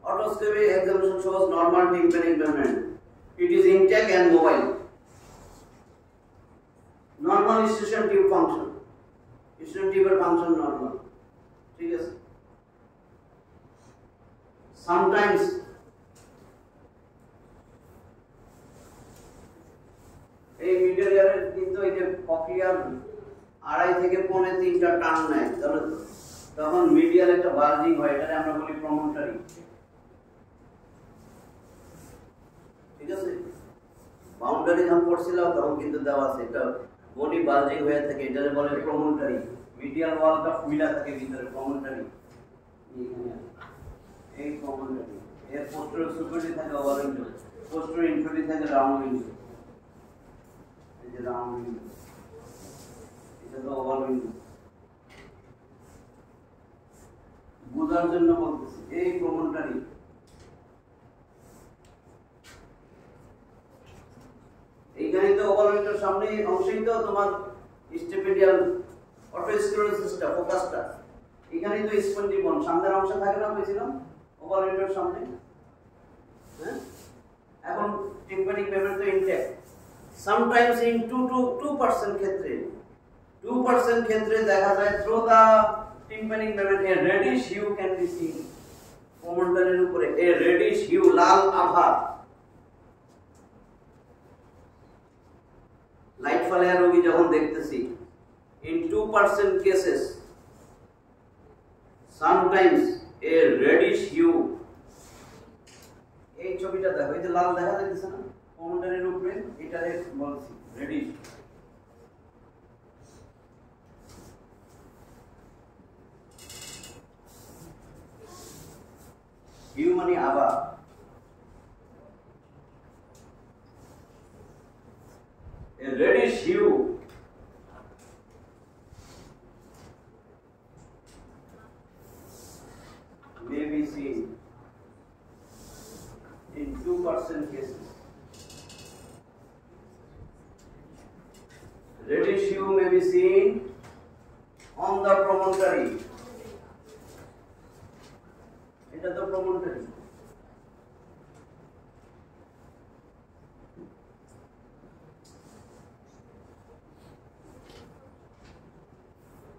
otoscopy examination shows normal tympanic membrane it is intact and mobile normal station tube function station tube function normal ঠিক আছে sometimes এই মিডল এয়ারের কিন্তু এই যে কক্লিয়ার 2.5 থেকে 3.5টা টান নেয় জানো তো তখন মিডিয়াল একটা বাল্জিং হয় এটাকে আমরা বলি প্রমোটারি ঠিক আছে বাউন্ডারি যখন পড়ছিল তখন কিন্তু দেওয়া আছে এটা বডি বাল্জিং হয়ে থাকে এটাকে বলে প্রমোটারি মিডিয়াল ওয়ালটা ফুলা থাকে ভিতরে প্রমোটারি এই প্রমোটারি এর পোস্টেরিয়র সুপিরিয়র থাকে ওভার উইন্ডো পোস্টেরিয়র ইনফেরিয়র থাকে রাউন্ড উইন্ডো এই যে রাউন্ড উইন্ডো এটা তো ওভার উইন্ডো বোঝার জন্য বলতেছি এই প্রমোটারি এইখানে তো ওভার উইন্ডোর সামনে অংশেই তো তোমার স্টেপিডিয়াল অটোস্ক্লেরোসিসটা ফোকাসটা এখানে তো স্পন্ডিবন সামনের অংশ থাকে না বলেছিলাম ওভার উইন্ডোর সামনে হ্যাঁ এখন টিম্প্যানিক মেমব্রেন তো ইনট্যাক্ট সামটাইমস ইন 2% ক্ষেত্রে 2% ক্ষেত্রে দেখা যায় through the tympanic membrane a reddish hue can be seen প্রমোটারির উপরে এ রেডিশ হিউ লাল আভা লাইট ফলায়া রোগী যখন দেখতেছি in 2% cases sometimes a reddish hue এই ছবিটা দেখো এই যে লাল দেখা যাচ্ছে না প্রমোটারির উপরে এটারে বলছি রেডিশ হিউ মানে আভা a reddish hue may be seen in 2% cases. Reddish hue may be seen on the promontory. এটা তো promontory.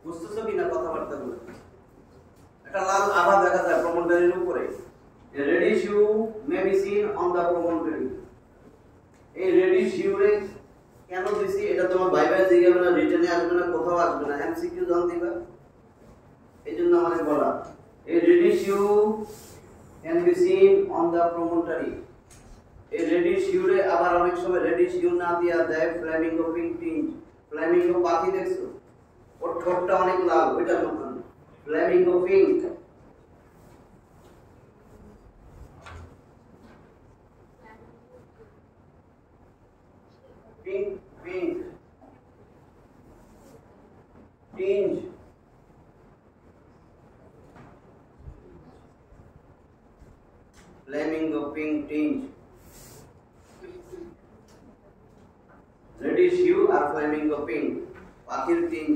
বুঝতেছো কিনা কথাবার্তাগুলো একটা লাল আভা দেখা যায় প্রমোটারির উপরে a reddish hue may be seen on the promontory এই reddish hue রে কেন দিছি এটা তোমার ভাইবা জিজ্ঞাসা না রিটেনে আসবে না, কোথাও আসবে না, এমসিকিউ যখন দিবা এই জন্য আমাদের বলা a reddish hue can be seen on the promontory. এই রেডিশ হিউরে আবার অনেক সময় রেডিশ হিউ না দিয়া দেয় ফ্ল্যামিঙ্গো পিঙ্ক টিঞ্জ। ফ্ল্যামিঙ্গো পাখি দেখছো, ওর ঠোঁটটা অনেক লাল, ওইটার মতন flamingo pink. Pink pink tinge, flamingo pink tinge, reddish hue আর ফ্ল্যামিঙ্গো পিঙ্ক, পাখির টিঞ্জ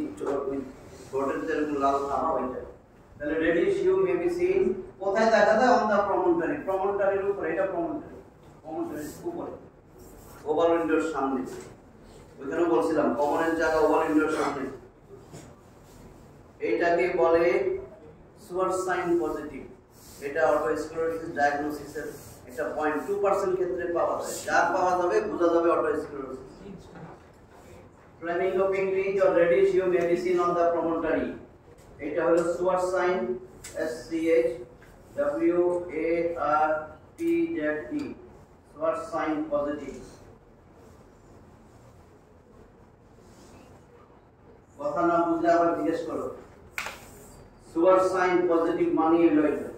ঠোঁটের যেরকম লাল খাওয়া হয়ে যায়। তাহলে reddish hue may be seen কোথায় দেখা যায়? অন দা প্রমন্টারি, প্রমন্টারির উপরে, এটা প্রমন্টারি, প্রমন্টারির উপরে ওভাল উইন্ডোর সামনে। ওইখানে বলছিলাম কমনের জায়গা ওভাল উইন্ডোর সামনে। এইটাকে বলে সুয়ারসাইন পজিটিভ। এটা অটোস্ক্লেরোসিস ডায়াগনোসিসের এটা 0.2% ক্ষেত্রে পাওয়া যায়। যার পাওয়া যাবে বোঝা যাবে otosclerosis. Flamingo pink tinge or reddish hue may be seen on the promontory. এটা হলো সুয়ারসাইন, SCHWARTZE, সুয়ারসাইন পজিটিভ। কথা না বুঝলে আবার জিজ্ঞেস করো। সুয়ারসাইন পজিটিভ মানে হলো এটা।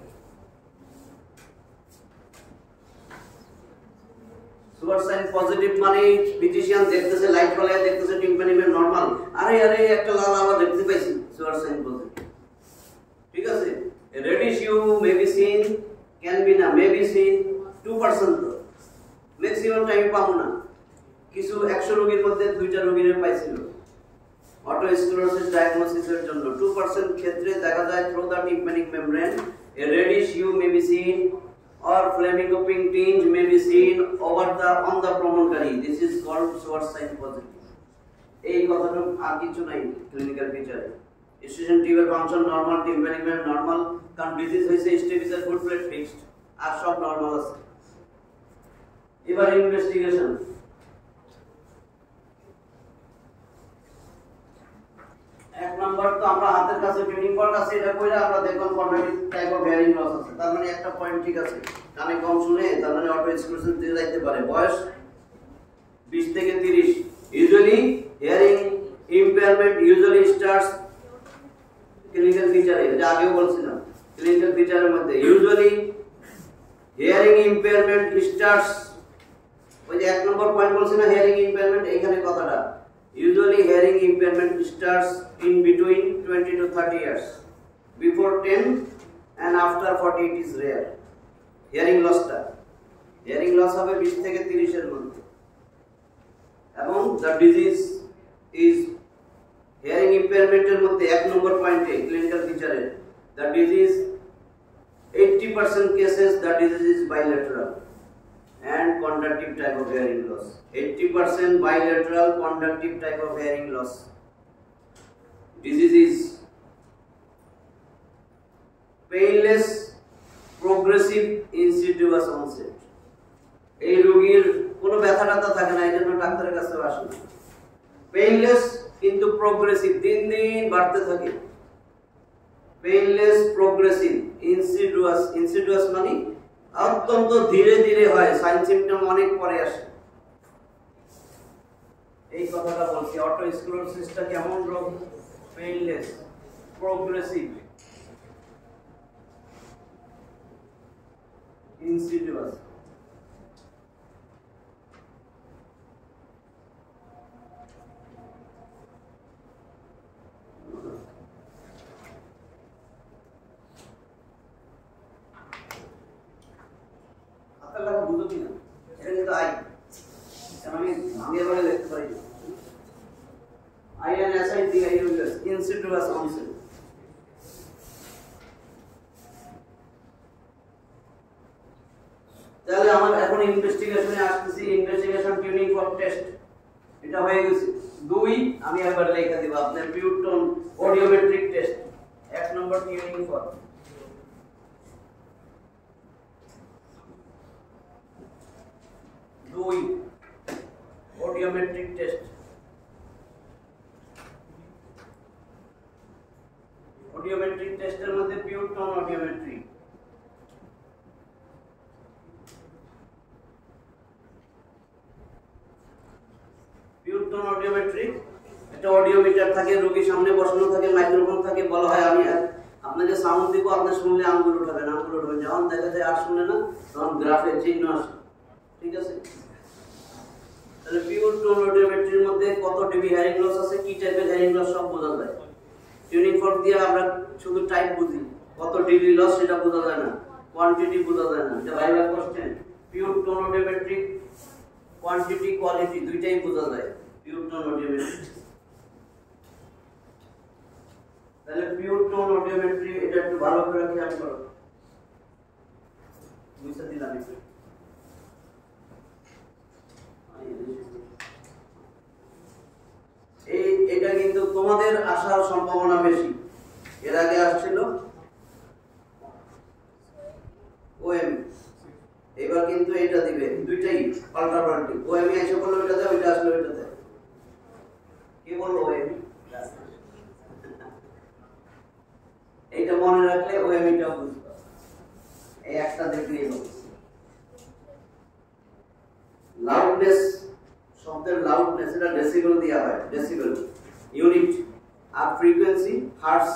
সুয়ারসাইন পজিটিভ মানে ফিজিশিয়ান দেখতেছে লাইট ফলায়, দেখতেছে টিম্পানিমের নরমাল, আরে আরে একটা লাল আবার দেখতে পাইছি, সুয়ারসাইন পজিটিভ। ঠিক আছে। Reddish hue may be seen, can be না, মে বি সিন 2%, তো ম্যাক্সিমাম টাইম পাবো না। কিছু 100 রোগীর মধ্যে 2টা রোগীর পাইছিল অটোস্ক্লেরোসিস ডায়াগনোসিসের জন্য। 2% ক্ষেত্রে দেখা যায় through the tympanic membrane a reddish hue may be seen or flamingo pink tinge may be seen over the on the promontory. This is called suicide positive. এই কথাটা আর কিছু নাই ক্লিনিক্যাল ফিচারে। স্টেশন টিউবের ফাংশন নরমাল, টিম্পানিক মেম normal, কারণ disease হইছে stabiliser foot plate fixed, আর সব normal আছে। এবার ইনভেস্টিগেশন। এক নাম্বার তো আমরা হাতের কাছে ট্রেনিং পয়েন্ট আছে, এটা কইরা আমরা দেখলাম কন্ট্রাক্টিভ টাইপ অফ হিয়ারিং লস আছে। তার মানে একটা পয়েন্ট ঠিক আছে, কানে কম শুনে, তার মানে অটোস্ক্লেরোসিস দিয়ে যাইতে পারে। বয়স 20 থেকে 30। Usually hearing impairment usually starts clinical ফিচারে, এটা আগেও বলছিলাম ক্লিনিক্যাল ফিচারের মধ্যে ইউজুয়ালি হিয়ারিং ইমপেয়ারমেন্ট স্টার্টস, ওই যে এক নম্বর পয়েন্ট বলছি না হিয়ারিং ইমপেয়ারমেন্ট, এইখানে কথাটা usually hearing impairment starts in between 20 to 30 years. Before 10 and after 40 it is rare. Hearing loss টা, hearing loss হবে 20 থেকে 30 এর মধ্যে। এবং the disease is hearing impairment এর মধ্যে এক নম্বর পয়েন্টে clinical ফিচারে the disease 80% cases the disease is bilateral and conductive type of hearing loss. 80% bilateral conductive type of hearing loss. Disease is painless, progressive, insidious onset. এই রোগীর কোনো ব্যথা টাথা থাকে না, এই জন্য ডাক্তারের কাছে আসে না। পেইনলেস কিন্তু প্রোগ্রেসিভ, দিন দিন বাড়তে থাকে। পেইনলেস, প্রোগ্রেসিভ, ইনসিডিয়াস, ইনসিডিয়াস মানে অত্যন্ত ধীরে ধীরে হয়, সাইন সিম্পটম অনেক পরে আসে। এই কথাটা বলছি। অটোস্ক্লেরোসিসটা কেমন রোগ? Painless, progressive, insidious. বুঝো কিনা এটা কিন্তু আই, আমি ভাঙে বলে লিখতে পারি না। INSIDIUS, insidious onset. তাহলে আমার এখন ইনভেস্টিগেশনে আসতেছি। ইনভেস্টিগেশন টিউনিং ফর টেস্ট এটা হয়ে গেছে। 2 আমি একবার লেখা দিব আপনার pure tone audiometric test. 1 number tuning fork, 2 audiometric test. Audiometric টেস্টের মধ্যে pure tone audiometry, pure tone audiometry একটা অডিওমিটার থাকে, রোগীর সামনে বসানো থাকে, মাইক্রোফোন থাকে, বলা হয় আমি আপনাকে সাউন্ড দিব, আপনি শুনলে আঙ্গুল উঠাবেন, আঙ্গুল উঠাবেন, যখন দেখা যায় আর শুনে না তখন গ্রাফে চিহ্ন আসে, ঠিক আছে? তাহলে পিওর টোন অডিওমেট্রির মধ্যে কত ডিবি হেয়ারিং লস আছে, কি টাইপের হেয়ারিং লস সব বোঝা যায়। টিউনিং ফর্ক দিয়ে আমরা শুধু টাইপ বুঝি, কত ডিবি লস সেটা বোঝা যায় না, কোয়ান্টিটি বোঝা যায় না, এটা viva question. Pure tone audiometry quantity quality দুইটাই বোঝা যায় পিওর টোন অডিওমেট্রি। তাহলে পিওর টোন অডিওমেট্রি এটা একটু ভালো করে খেয়াল করো, বুঝতে দিলাম একটু। এটা কিন্তু তোমাদের আসার সম্ভাবনা বেশি। এর আগে আসছিল ওএম, এবার কিন্তু এটা দিবে, দুইটাই পাল্টাপাল্টি। ওএম এসে বললো এটা দাও, এটা আসলো এটা দাও। কি বললো ওএম? এইটা মনে রাখলে ওএম এটা বুঝবে, এই একটা দেখলেই হবে। লাউডনেস, শব্দের লাউডনেস এটা ডেসিবেল দেওয়া হয়, ডেসিবেল ইউনিট, আর ফ্রিকোয়েন্সি হার্টজ।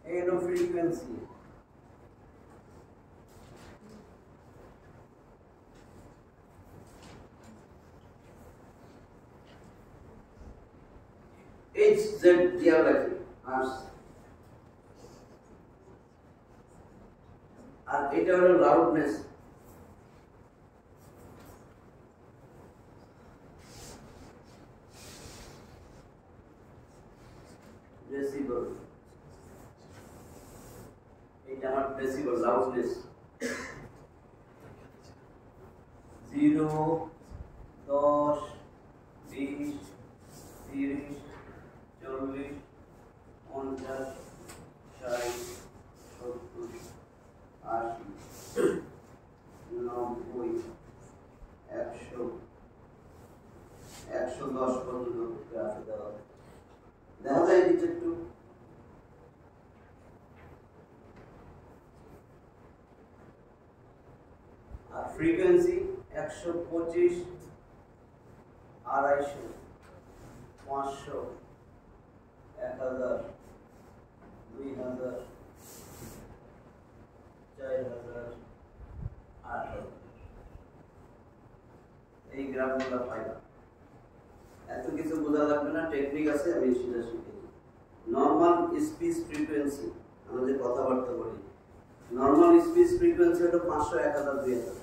এই হলো ফ্রিকোয়েন্সি। এইচ জেড দেওয়া লাগে হার্টজ, আর এটা হলো লাউডনেস। ডেসিবেল, এটা আমার ডেসিবেল লাউডনেস। 0, 10, 20, 30, 40, 50, 60, 70, 80, 90, 100, 110 পর্যন্ত গ্রাফে দেওয়া হয়। দেখা যায় নিচে একটু, আর ফ্রিকোয়েন্সি 125, 250, 500, 1000, 2000, 4000, 8000। এই গ্রাফগুলো পাইবা। এত কিছু বোঝা লাগবে না, টেকনিক আছে, আমি সেটা শিখেছি। নর্মাল স্পিচ ফ্রিকোয়েন্সি, আমরা যে কথাবার্তা বলি, নর্মাল স্পিচ ফ্রিকোয়েন্সি হলো 500, 1000, 2000।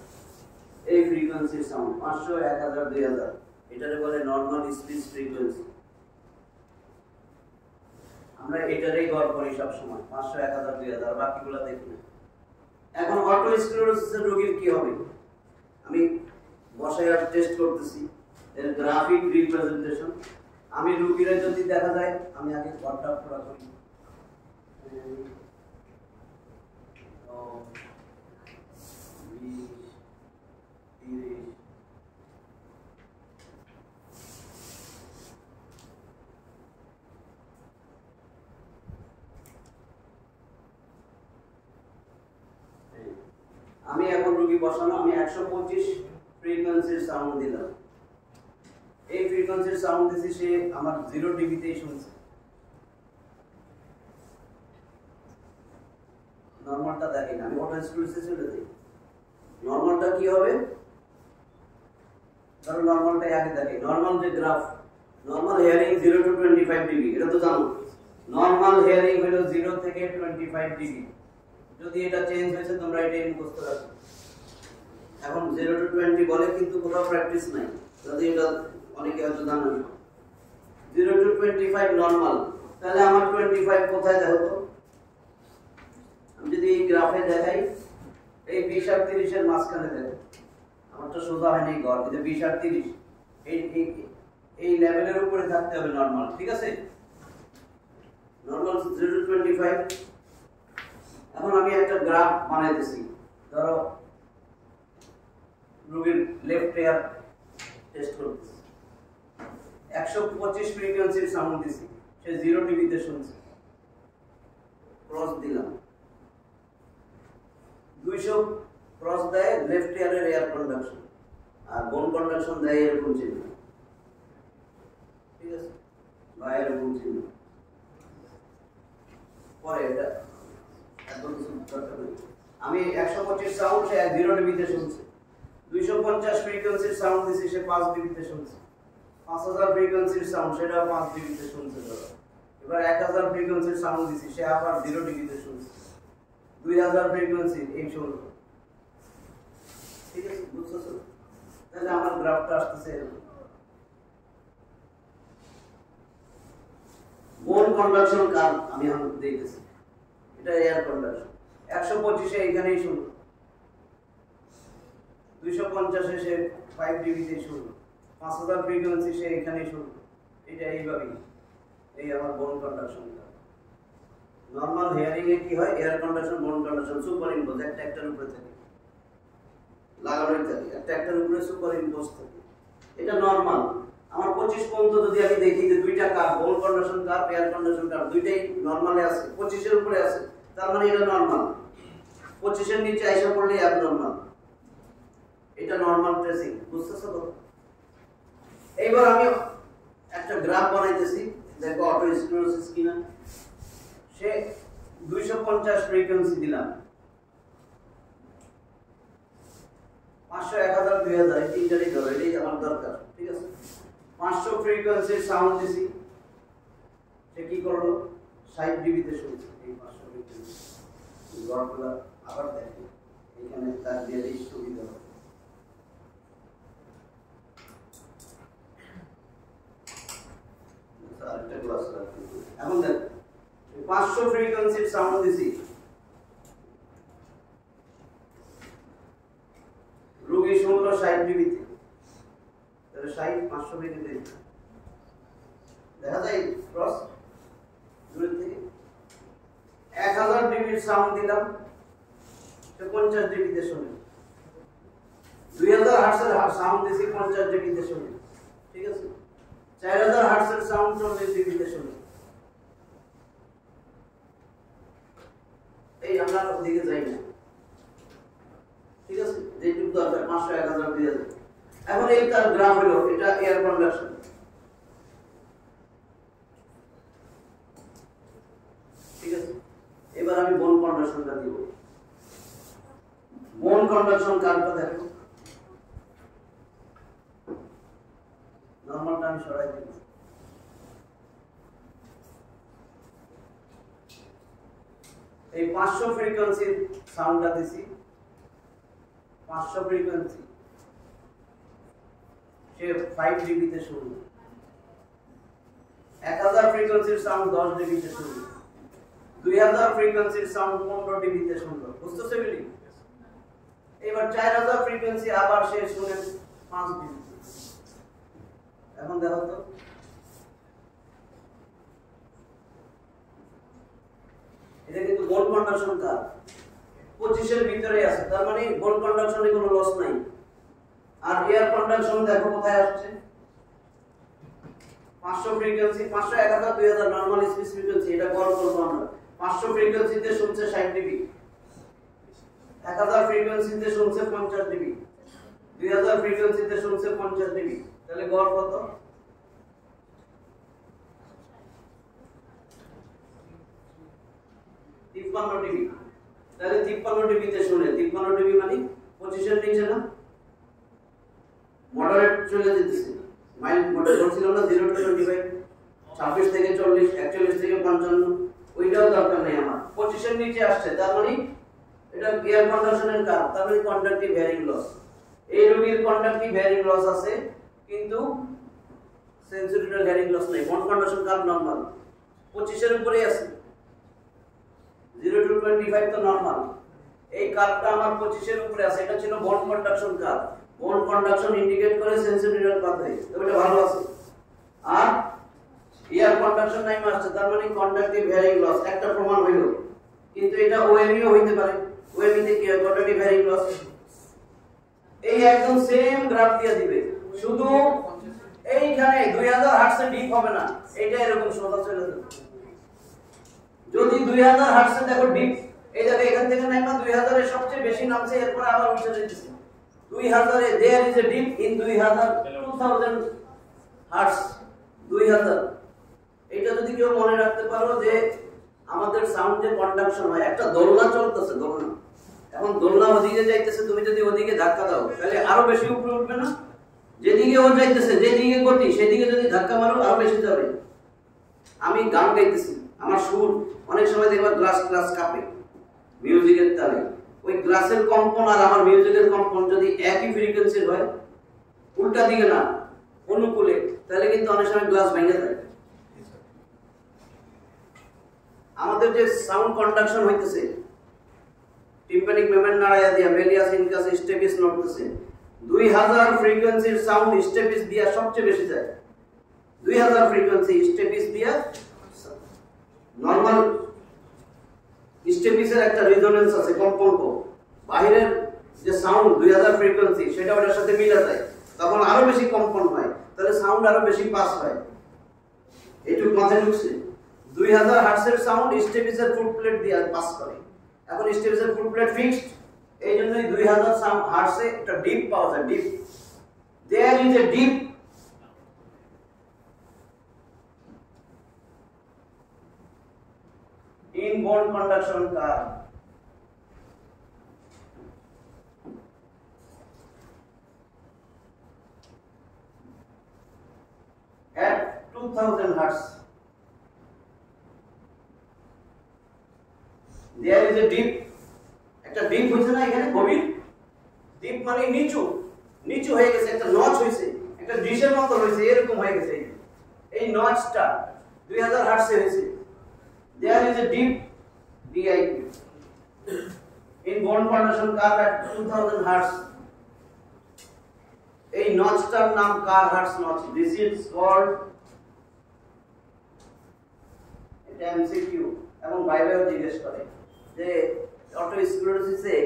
এই ফ্রিকোয়েন্সির সাউন্ড 500, 1000, 2000, এটারে বলে নর্মাল স্পিচ ফ্রিকোয়েন্সি। আমরা এটারই গড় করি সব সময়, 500, 1000, 2000, বাকিগুলো দেখি না। এখন অটো স্ক্লেরোসিসের রোগীর কি হবে? আমি বসায় আর টেস্ট করতেছি, এর গ্রাফিক রিপ্রেজেন্টেশন। আমি রোগীরা যদি দেখা যায়, আমি আগে গড়টা পুরো করি। আমি এখন রোগী বসানো, আমি 125 ফ্রিকোয়েন্সির সাউন্ড দিলাম। এই ফ্রিকোয়েন্সির সাউন্ড দিছি, সে আমার 0 ডিবিতেই শুনছে। নরমালটা দেখেন, আমি অটো স্ক্লেরোসিসে চলে যাই। নরমালটা কি হবে? ধরো নরমালটা আগে দেখি। নরমাল যে graph, normal hearing 0 to 25 DB, এটা তো জানো। নরমাল হিয়ারিং হলো 0 থেকে 25 ডিবি। যদি এটা চেঞ্জ হয়েছে তোমরা এটাই মুখস্থ রাখো। এখন 0 to 20 বলে, কিন্তু কোথাও প্র্যাকটিস নাই, যদি এটা অনেকে হয়তো জানো না। 0 to 25 নরমাল, তাহলে আমার 25 কোথায় দেখো তো? আমি যদি এই গ্রাফে দেখাই, এই 20 আর 30 এর মাঝখানে দেখো, আমারটা সোজা হয়নি গড়, কিন্তু 20 আর 30 এই লেভেলের উপরে থাকতে হবে নরমাল, ঠিক আছে? Normal 0 to 25। এখন আমি একটা গ্রাফ বানাইতেছি, ধরো রোগীর লেফট এয়ার টেস্ট করতেছি। 125 ফ্রিকোয়েন্সির সাউন্ড দিছি, সে 0 ডিবি তে শুনছে, ক্রস দিলাম। 200 ক্রস দেয় লেফট ইয়ারের এয়ার কন্ডাকশন, আর বোন কন্ডাকশন দেয় এরকম চিহ্ন, ঠিক আছে, বা এরকম চিহ্ন। পরে এটা একদম আমি 125 সাউন্ড সে 0 ডিবি তে শুনছে, 250 ফ্রিকোয়েন্সির সাউন্ড দিছি, সে 5 ডিবি তে শুনছে, 5000 ফ্রিকোয়েন্সির সাউন্ড সেটা 5 ডিবি তে শুনছে। এবার 1000 ফ্রিকোয়েন্সির সাউন্ড দিছি, সে আবার 0 ডিবি তে শুনছে, 2000 ফ্রিকোয়েন্সি এই শুনলো, ঠিক আছে, বুঝছো? তাহলে আমার গ্রাফটা আসতেছে এরকম। বোন কন্ডাকশন কার্ভ আমি এখন দেখতেছি, এটা এয়ার কন্ডাকশন। 125 এ এখানেই শুনলো, 250 এ সে 5 ডিবি তে শুনলো, 5000 ফ্রিকোয়েন্সি সে এখানেই শুনলো। এটা এইভাবেই, এই আমার বোন কন্ডাকশন কার্ভ। নরমাল হিয়ারিং এ কি হয়, এয়ার কন্ডাকশন বোন কন্ডাকশন সুপার ইম্পোজ, একটা একটার উপরে থাকে, লাগানোই থাকে, একটা একটার উপরে সুপার ইম্পোজ থাকে, এটা নরমাল। আমার 25 পর্যন্ত যদি আমি দেখি যে দুইটা কার্ভ, বোন conduction curve, air conduction curve দুইটাই নরমালে আছে, 25 এর উপরে আছে, তার মানে এটা নরমাল। 25 এর নিচে আইসা পড়লে অ্যাবনরমাল, এটা নরমাল ট্রেসিং, বুঝতেছো তো? এইবার আমি একটা গ্রাফ বানাইতেছি, দেখো অটো স্ক্লেরোসিস কিনা। সে 250 ফ্রিকোয়েন্সি দিলাম, 500, 1000, 2000 এই তিনটারই ধরো, এটাই আমার দরকার, ঠিক আছে। 500 ফ্রিকোয়েন্সির সাউন্ড দিছি, সে কি করলো, 60 ডিবি তে শুনছে। এই 500 ফ্রিকোয়েন্সি গড়গুলো আবার দেখি, এখানে তার দিয়ে এই সুবিধা হবে। আরেকটা ক্লাস রাখি, এখন দেখ 500 ফ্রিকোয়েন্সির সাউন্ড দিছি, রোগী শুনলো 60 ডিবি তে, তাহলে 60 500 ডিবি তে দেখা যায় ক্রস দূর থেকে। 1000 ডিবির সাউন্ড দিলাম, সে 50 ডিবি তে শুনে। 2000 হার্টজের সাউন্ড দিছি, 50 ডিবি তে শুনে, ঠিক আছে। 4000 হার্টজের সাউন্ড 40 ডিবি তে শুনে। এই আমরা ওদিকে যাই না, ঠিক আছে, যেটুকু দরকার 500, 1000, 2000। এখন এই তার গ্রাফ হলো, এটা এয়ার কন্ডাকশন, ঠিক আছে। এবার আমি বোন কন্ডাকশনটা দিব। বোন কন্ডাকশন কার্ভটা দেখো, নরমালটা আমি সরাই দিব। এই 500 ফ্রিকোয়েন্সির সাউন্ডটা দিছি, 500 ফ্রিকোয়েন্সি সে 5 ডিবি তে শুনলো। 1000 ফ্রিকোয়েন্সির সাউন্ড 10 ডিবি তে শুনলো। 2000 ফ্রিকোয়েন্সির সাউন্ড 15 ডিবি তে শুনলো, বুঝতেছো বলি? এবার 4000 ফ্রিকোয়েন্সি আবার সে শুনে 5 ডিবি। এখন দেখো তো, এটা কিন্তু বোন কন্ডাকশন কার্ভ 25 এর ভিতরে আছে, তার মানে বোন কন্ডাকশনে কোনো লস নাই। আর এয়ার কন্ডাকশন দেখো কোথায় আসছে, 500 ফ্রিকোয়েন্সি, 500, 1000, 2000 নরমাল স্পিচ ফ্রিকোয়েন্সি, এটা গড় করব আমরা। 500 ফ্রিকোয়েন্সিতে শুনছে 60 ডিবি, 1000 ফ্রিকোয়েন্সিতে শুনছে 50 ডিবি, 2000 ফ্রিকোয়েন্সিতে শুনছে 50 ডিবি, তাহলে গড় কত? 53 ডিবি। তাহলে 53 ডিবি তে শুনে, 53 ডিবি মানে 25 এর নিচে না, মডারেট চলে যেতেছে। মাইল্ড মডারেট বলছিলাম না, 0 to 25, 26 থেকে 40, 41 থেকে 55, ওইটাও দরকার নেই আমার। 25 এর নিচে আসছে, তার মানে এটা এয়ার কন্ডাকশনের কার্ভ, তার মানে কন্ডাক্টিভ হেয়ারিং লস। এই রোগীর কন্ডাক্টিভ হেয়ারিং লস আছে, কিন্তু সেন্সিটিভ হেয়ারিং লস নাই। বোন কন্ডাকশন কার্ভ নরমাল, 25 এর উপরেই আছে। 0 to 25 তো নরমাল, এই কার্ভটা আমার 25 এর উপরে আছে, এটা ছিল বোন কন্ডাকশন কার্ভ। বোন কন্ডাকশন ইন্ডিকেট করে সেন্সিটিভ পাথওয়ে, তবে এটা ভালো আছে। আর এয়ার কন্ডাকশন টাইম আসছে, তার মানে কন্ডাক্টিভ হেয়ারিং লস, একটা প্রমাণ হইল। কিন্তু এটা ওএমইও হইতে পারে, ওএমই তে কি হয়, কন্ডাক্টিভ হেয়ারিং লস। এই একদম সেম গ্রাফ দিয়ে দিবে, শুধু এইখানে 2000 হার্টজে ডিপ হবে না, এটা এরকম সোজা চলে যাবে। যদি 2000 হার্টজে দেখো ডিপ, এই জায়গায় এখান থেকে নাইমা 2000 এর সবচেয়ে বেশি নামছে, এরপর আবার উঠে যাচ্ছে 2000 এ। There is a dip in 2000 hertz 2000। এটা যদি কেউ মনে রাখতে পারো যে আমাদের সাউন্ড যে কন্ডাকশন হয়, একটা দোলনা চলতেছে, দোলনা, এখন দোলনা ওদিকে যাইতেছে, তুমি যদি ওদিকে ধাক্কা দাও তাহলে আরো বেশি উপরে উঠবে না? যেদিকে ও যাইতেছে, যেদিকে গতি, সেদিকে যদি ধাক্কা মারো আরো বেশি যাবে। আমি গান গাইতেছি, আমার সুর অনেক সময় দেখবা গ্লাস গ্লাস কাঁপে মিউজিকের তালে। ওই গ্লাসের কম্পন আর আমার মিউজিকের কম্পন যদি একই ফ্রিকোয়েন্সির হয়, উল্টা দিকে না অনুকূলে, তাহলে কিন্তু অনেক সময় গ্লাস ভেঙে যায়। আমাদের যে সাউন্ড কন্ডাকশন হইতেছে, টিম্পানিক মেমব্রেন নাড়াইয়া দিয়া মেলিয়াস ইনকাস স্টেপিস নড়তেছে, 2000 ফ্রিকোয়েন্সির সাউন্ড স্টেপিস দিয়া সবচেয়ে বেশি যায়। 2000 ফ্রিকোয়েন্সি স্টেপিস দিয়া, নরমাল স্টেপিসের একটা রেজোনেন্স আছে, কম্পন। বাহিরের যে সাউন্ড 2000 ফ্রিকোয়েন্সি, সেটা ওটার সাথে মিলে যায়, তখন আরো বেশি কম্পন হয়, তাহলে সাউন্ড আরো বেশি পাস হয়। এইটুকু মাথায় ঢুকছে? 2000 হার্টজের সাউন্ড স্টেপিসের ফুট প্লেট দিয়ে পাস করে। এখন স্টেপিসের ফুট প্লেট ফিক্সড, এই জন্যই 2000 হার্টজে একটা ডিপ পাওয়া যায়। Dip, there is a dip in bone conduction curve at 2000 hertz. There is a dip. একটা ডিপ হইছে না এখানে, গভীর ডিপ মানে নিচু, নিচু হয়ে গেছে, একটা নচ হইছে, একটা ডিশের মতো হইছে, এরকম হয়ে গেছে। এই নচটা 2000 হার্টজে হইছে। There is a deep DIP in bone conduction curve at 2000 hertz. এই নচটার নাম Carhart hertz notch. This is called, এটা এমসিকিউ এবং ভাইভাও জিজ্ঞেস করে যে অটোস্ক্লেরোসিসে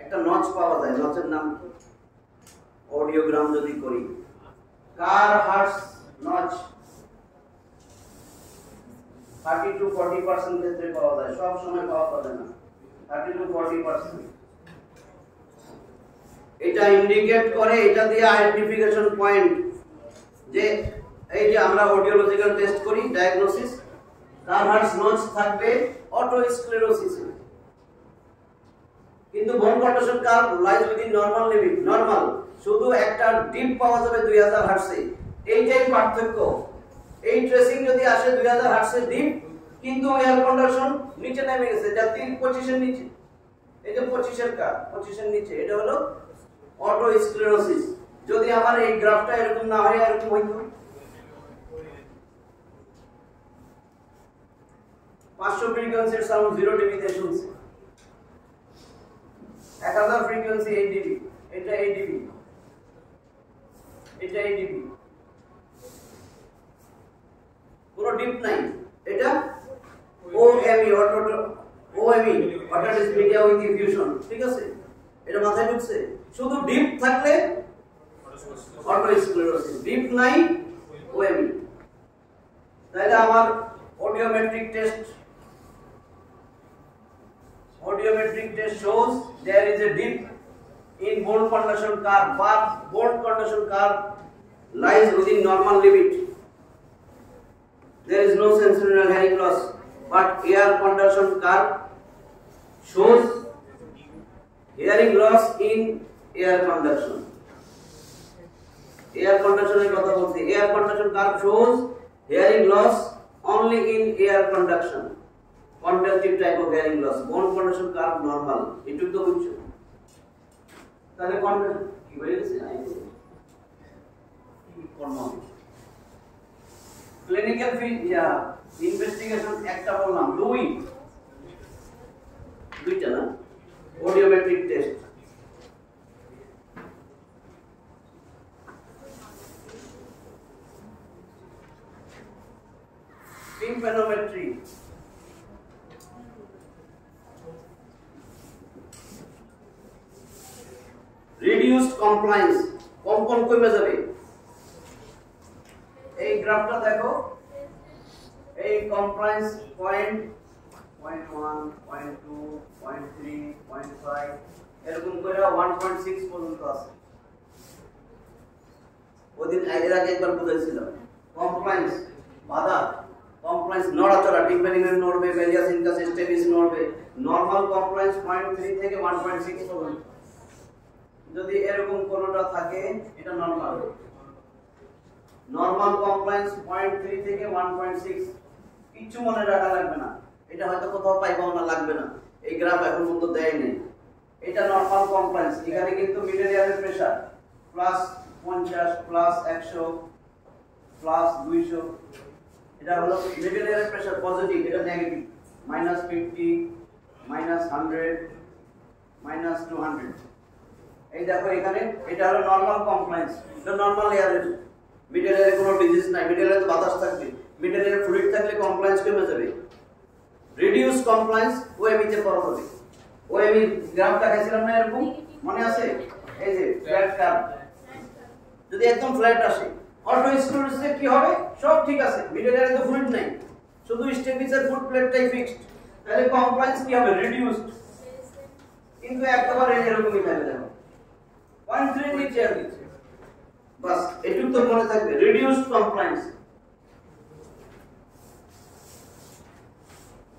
একটা নচ পাওয়া যায়, নচের নাম কি? অডিওগ্রাম যদি করি, কার হার্টজ নচ 30 to 40% ক্ষেত্রে পাওয়া যায়, সব সময় পাওয়া যায় না, 30 to 40%। এটা ইন্ডিকেট করে, এটা দিয়ে আইডেন্টিফিকেশন পয়েন্ট, যে এই যে আমরা অডিওলজিক্যাল টেস্ট করি, ডায়াগনোসিস, কার হার্টজ নচ থাকবে অটোস্ক্লেরোসিস। কিন্তু বোন conduction curve lies within normal limit. Normal শুধু একটা ডিপ পাওয়া যাবে 2000 হার্টজে, এইটাই পার্থক্য। এই ট্রেসিং যদি আসে 2000 হার্টজের ডিপ, কিন্তু এয়ার কন্ডাকশন নিচে নেমে গেছে, যা 25 এর নিচে, এই যে 25 এর কার 25 এর নিচে, এটা হলো অটোস্ক্লেরোসিস। যদি আমার এই গ্রাফটা এরকম না হয়, এরকম হইতো 500 ফ্রিকোয়েন্সির সাউন্ড 0 ডিবি তে শুনছে, 1000 ফ্রিকোয়েন্সি 8 ডিবি, এটা 8 ডিবি, এটা 8 ডিবি, পুরো ডিপ নাই। এটা OME, OME অর্থাৎ মিডিয়া উইথ ইনফিউশন, ঠিক আছে? এটা মাথায় ঢুকছে? শুধু ডিপ থাকলে অটোস্ক্লেরোসিস, ডিপ নাই OME। তাহলে আমার audiometric test shows there is a dip in bone conduction curve, but bone conduction curve lies within normal limit. There is no sensorineural hearing loss, but air conduction curve shows hearing loss in air conduction. Air conduction এর কথা বলছি, air conduction curve shows hearing loss only in air conduction, conductive type of hearing loss. Bone conduction curve normal, এটুকু তো বুঝছো? তাহলে কি বলে গেছে? ক্লিনিক্যাল ইনভেস্টিগেশন একটা বললাম, দুইটা না, audiometric test, tympanometry, reduced compliance, কম্পন কমে যাবে, এই গ্রাফটা দেখো, এই কমপ্লায়েন্স পয়েন্ট 0.1 0.2 0.3 0.5 এরকম করে 1.6 পর্যন্ত আছে। ওদিন এর আগে একবার বুঝাইছিলাম কমপ্লায়েন্স বাধা, কমপ্লায়েন্স নড়াচড়া, ডিপেন্ডিং নড়বে, ভ্যারিয়াস ইনকনসিস্টেন্সিস নড়বে। নরমাল কমপ্লায়েন্স 0.3 থেকে 1.6 পর্যন্ত। যদি এরকম কোনটা থাকে এটা নরমাল। নরমাল কমপ্লায়েন্স 0.3 থেকে 1.6, কিছু মনে রাখা লাগবে না, এটা হয়তো কোথাও পাইবাও না, লাগবে না, এই গ্রাফ এখন পর্যন্ত দেয় নেই। এটা নরমাল কমপ্লায়েন্স। এখানে কিন্তু মিডল এয়ারের প্রেসার প্লাস 50 প্লাস 100 প্লাস 200, এটা হলো মিডল এয়ারের প্রেসার পজিটিভ, এটা নেগেটিভ -50 -100 -200। এই দেখো এখানে এটা হলো নরমাল কমপ্লায়েন্স, এটা নরমাল এয়ারের। মিডল এয়ারে কোনো ডিজিজ নাই, মিডল এয়ারে বাতাস থাকবে, মিডল এয়ারে ফ্লুইড থাকলে কমপ্লায়েন্স কমে যাবে। রিডিউস কমপ্লায়েন্স ওএমই তে পড়া হবে। ওএমই গ্রাফ দেখাইছিলাম না এরকম, মনে আছে? এই যে ফ্ল্যাট কার্ভ, যদি একদম ফ্ল্যাট আসে অটো স্ক্লেরোসিসে কি হবে? সব ঠিক আছে, মিডল এয়ারে তো ফ্লুইড নাই, শুধু স্টেবিলাইজার ফুট প্লেটটাই ফিক্সড, তাহলে কমপ্লায়েন্স কি হবে? রিডিউসড। কিন্তু একেবারে এরকমই থাকবে, দেখো 0.3 নিচে আর নিচে, বাস এটুকু তো মনে থাকবে, রিডিউসড কমপ্লায়েন্স।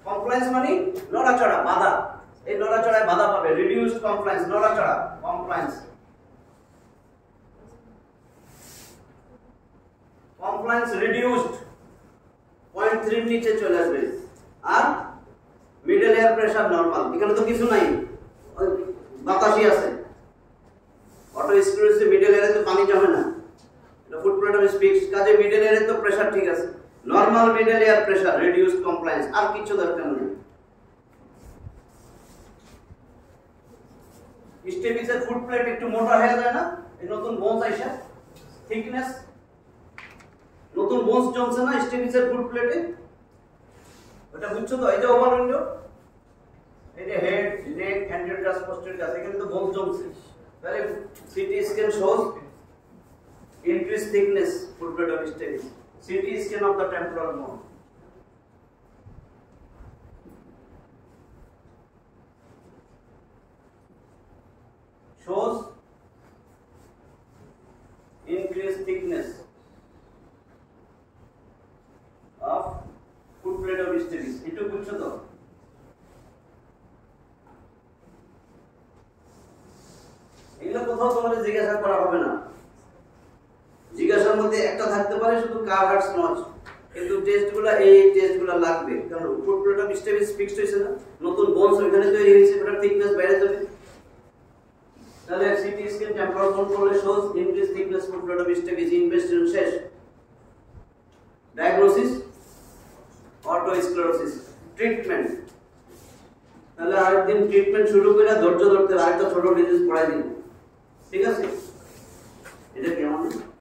কমপ্লায়েন্স মানে নড়াচড়া, বাধা, এই নড়াচড়ায় বাধা পাবে, রিডিউসড কমপ্লায়েন্স, নড়াচড়া কমপ্লায়েন্স। কমপ্লায়েন্স রিডিউসড 0.3 নিচে চলে আসবে। আর মিডল এয়ার প্রেসার নরমাল, এখানে তো কিছু নাই, বাতাসই আছে। অটো স্ক্লেরোসিসে মিডল এয়ারে তো পানি জমে না, এটা ফুট প্লেট অফ ফিক্সড, কাজে মিডল এয়ারে তো প্রেসার ঠিক আছে, normal middle air pressure, reduced compliance, আর কিছু দরকার নেই। স্টেবিলাইজার ফুট প্লেট একটু মোটা হয়ে যায় না, এই নতুন বোনস আইসা, থিকনেস, নতুন বোনস জমছে না স্টেবিলাইজার ফুট প্লেটে, ওটা বুঝছো তো? এই যে ওভার উইন্ডো, এই যে হেড, নেক, অ্যান্টেরিয়র টাস, পোস্টেরিয়র টাস, এখানে তো বোনস জমছে, তাহলে CT scan shows increased thickness foot plate of stapes, CT scan of the temporal bone. Shows increased thickness of foot plate of stapes. Itu বুঝছো তো? এগুলো কোথাও তোমাদের জিজ্ঞাসা করা হবে না, জিজ্ঞাসার মধ্যে একটা থাকতে পারে শুধু কার্ভার্স নচ, কিন্তু টেস্টগুলো এই টেস্টগুলো লাগবে, কারণ foot plate of stapes fixed হইছে না, নতুন বোনস ওখানে তৈরি হইছে, ওটার থিকনেস বেড়ে যাবে। তাহলে সিটি স্ক্যান টেম্পোরাল বোন করলে shows increase thickness foot plate of stapes, investigation শেষ। ডায়াগনোসিস অটো স্ক্লেরোসিস, ট্রিটমেন্ট, তাহলে আরেকদিন ট্রিটমেন্ট শুরু করে ধৈর্য ধরতে আরেকটা ছোট ডিজিজ পড়াই দিন, ঠিক আছে? এটা কেমন?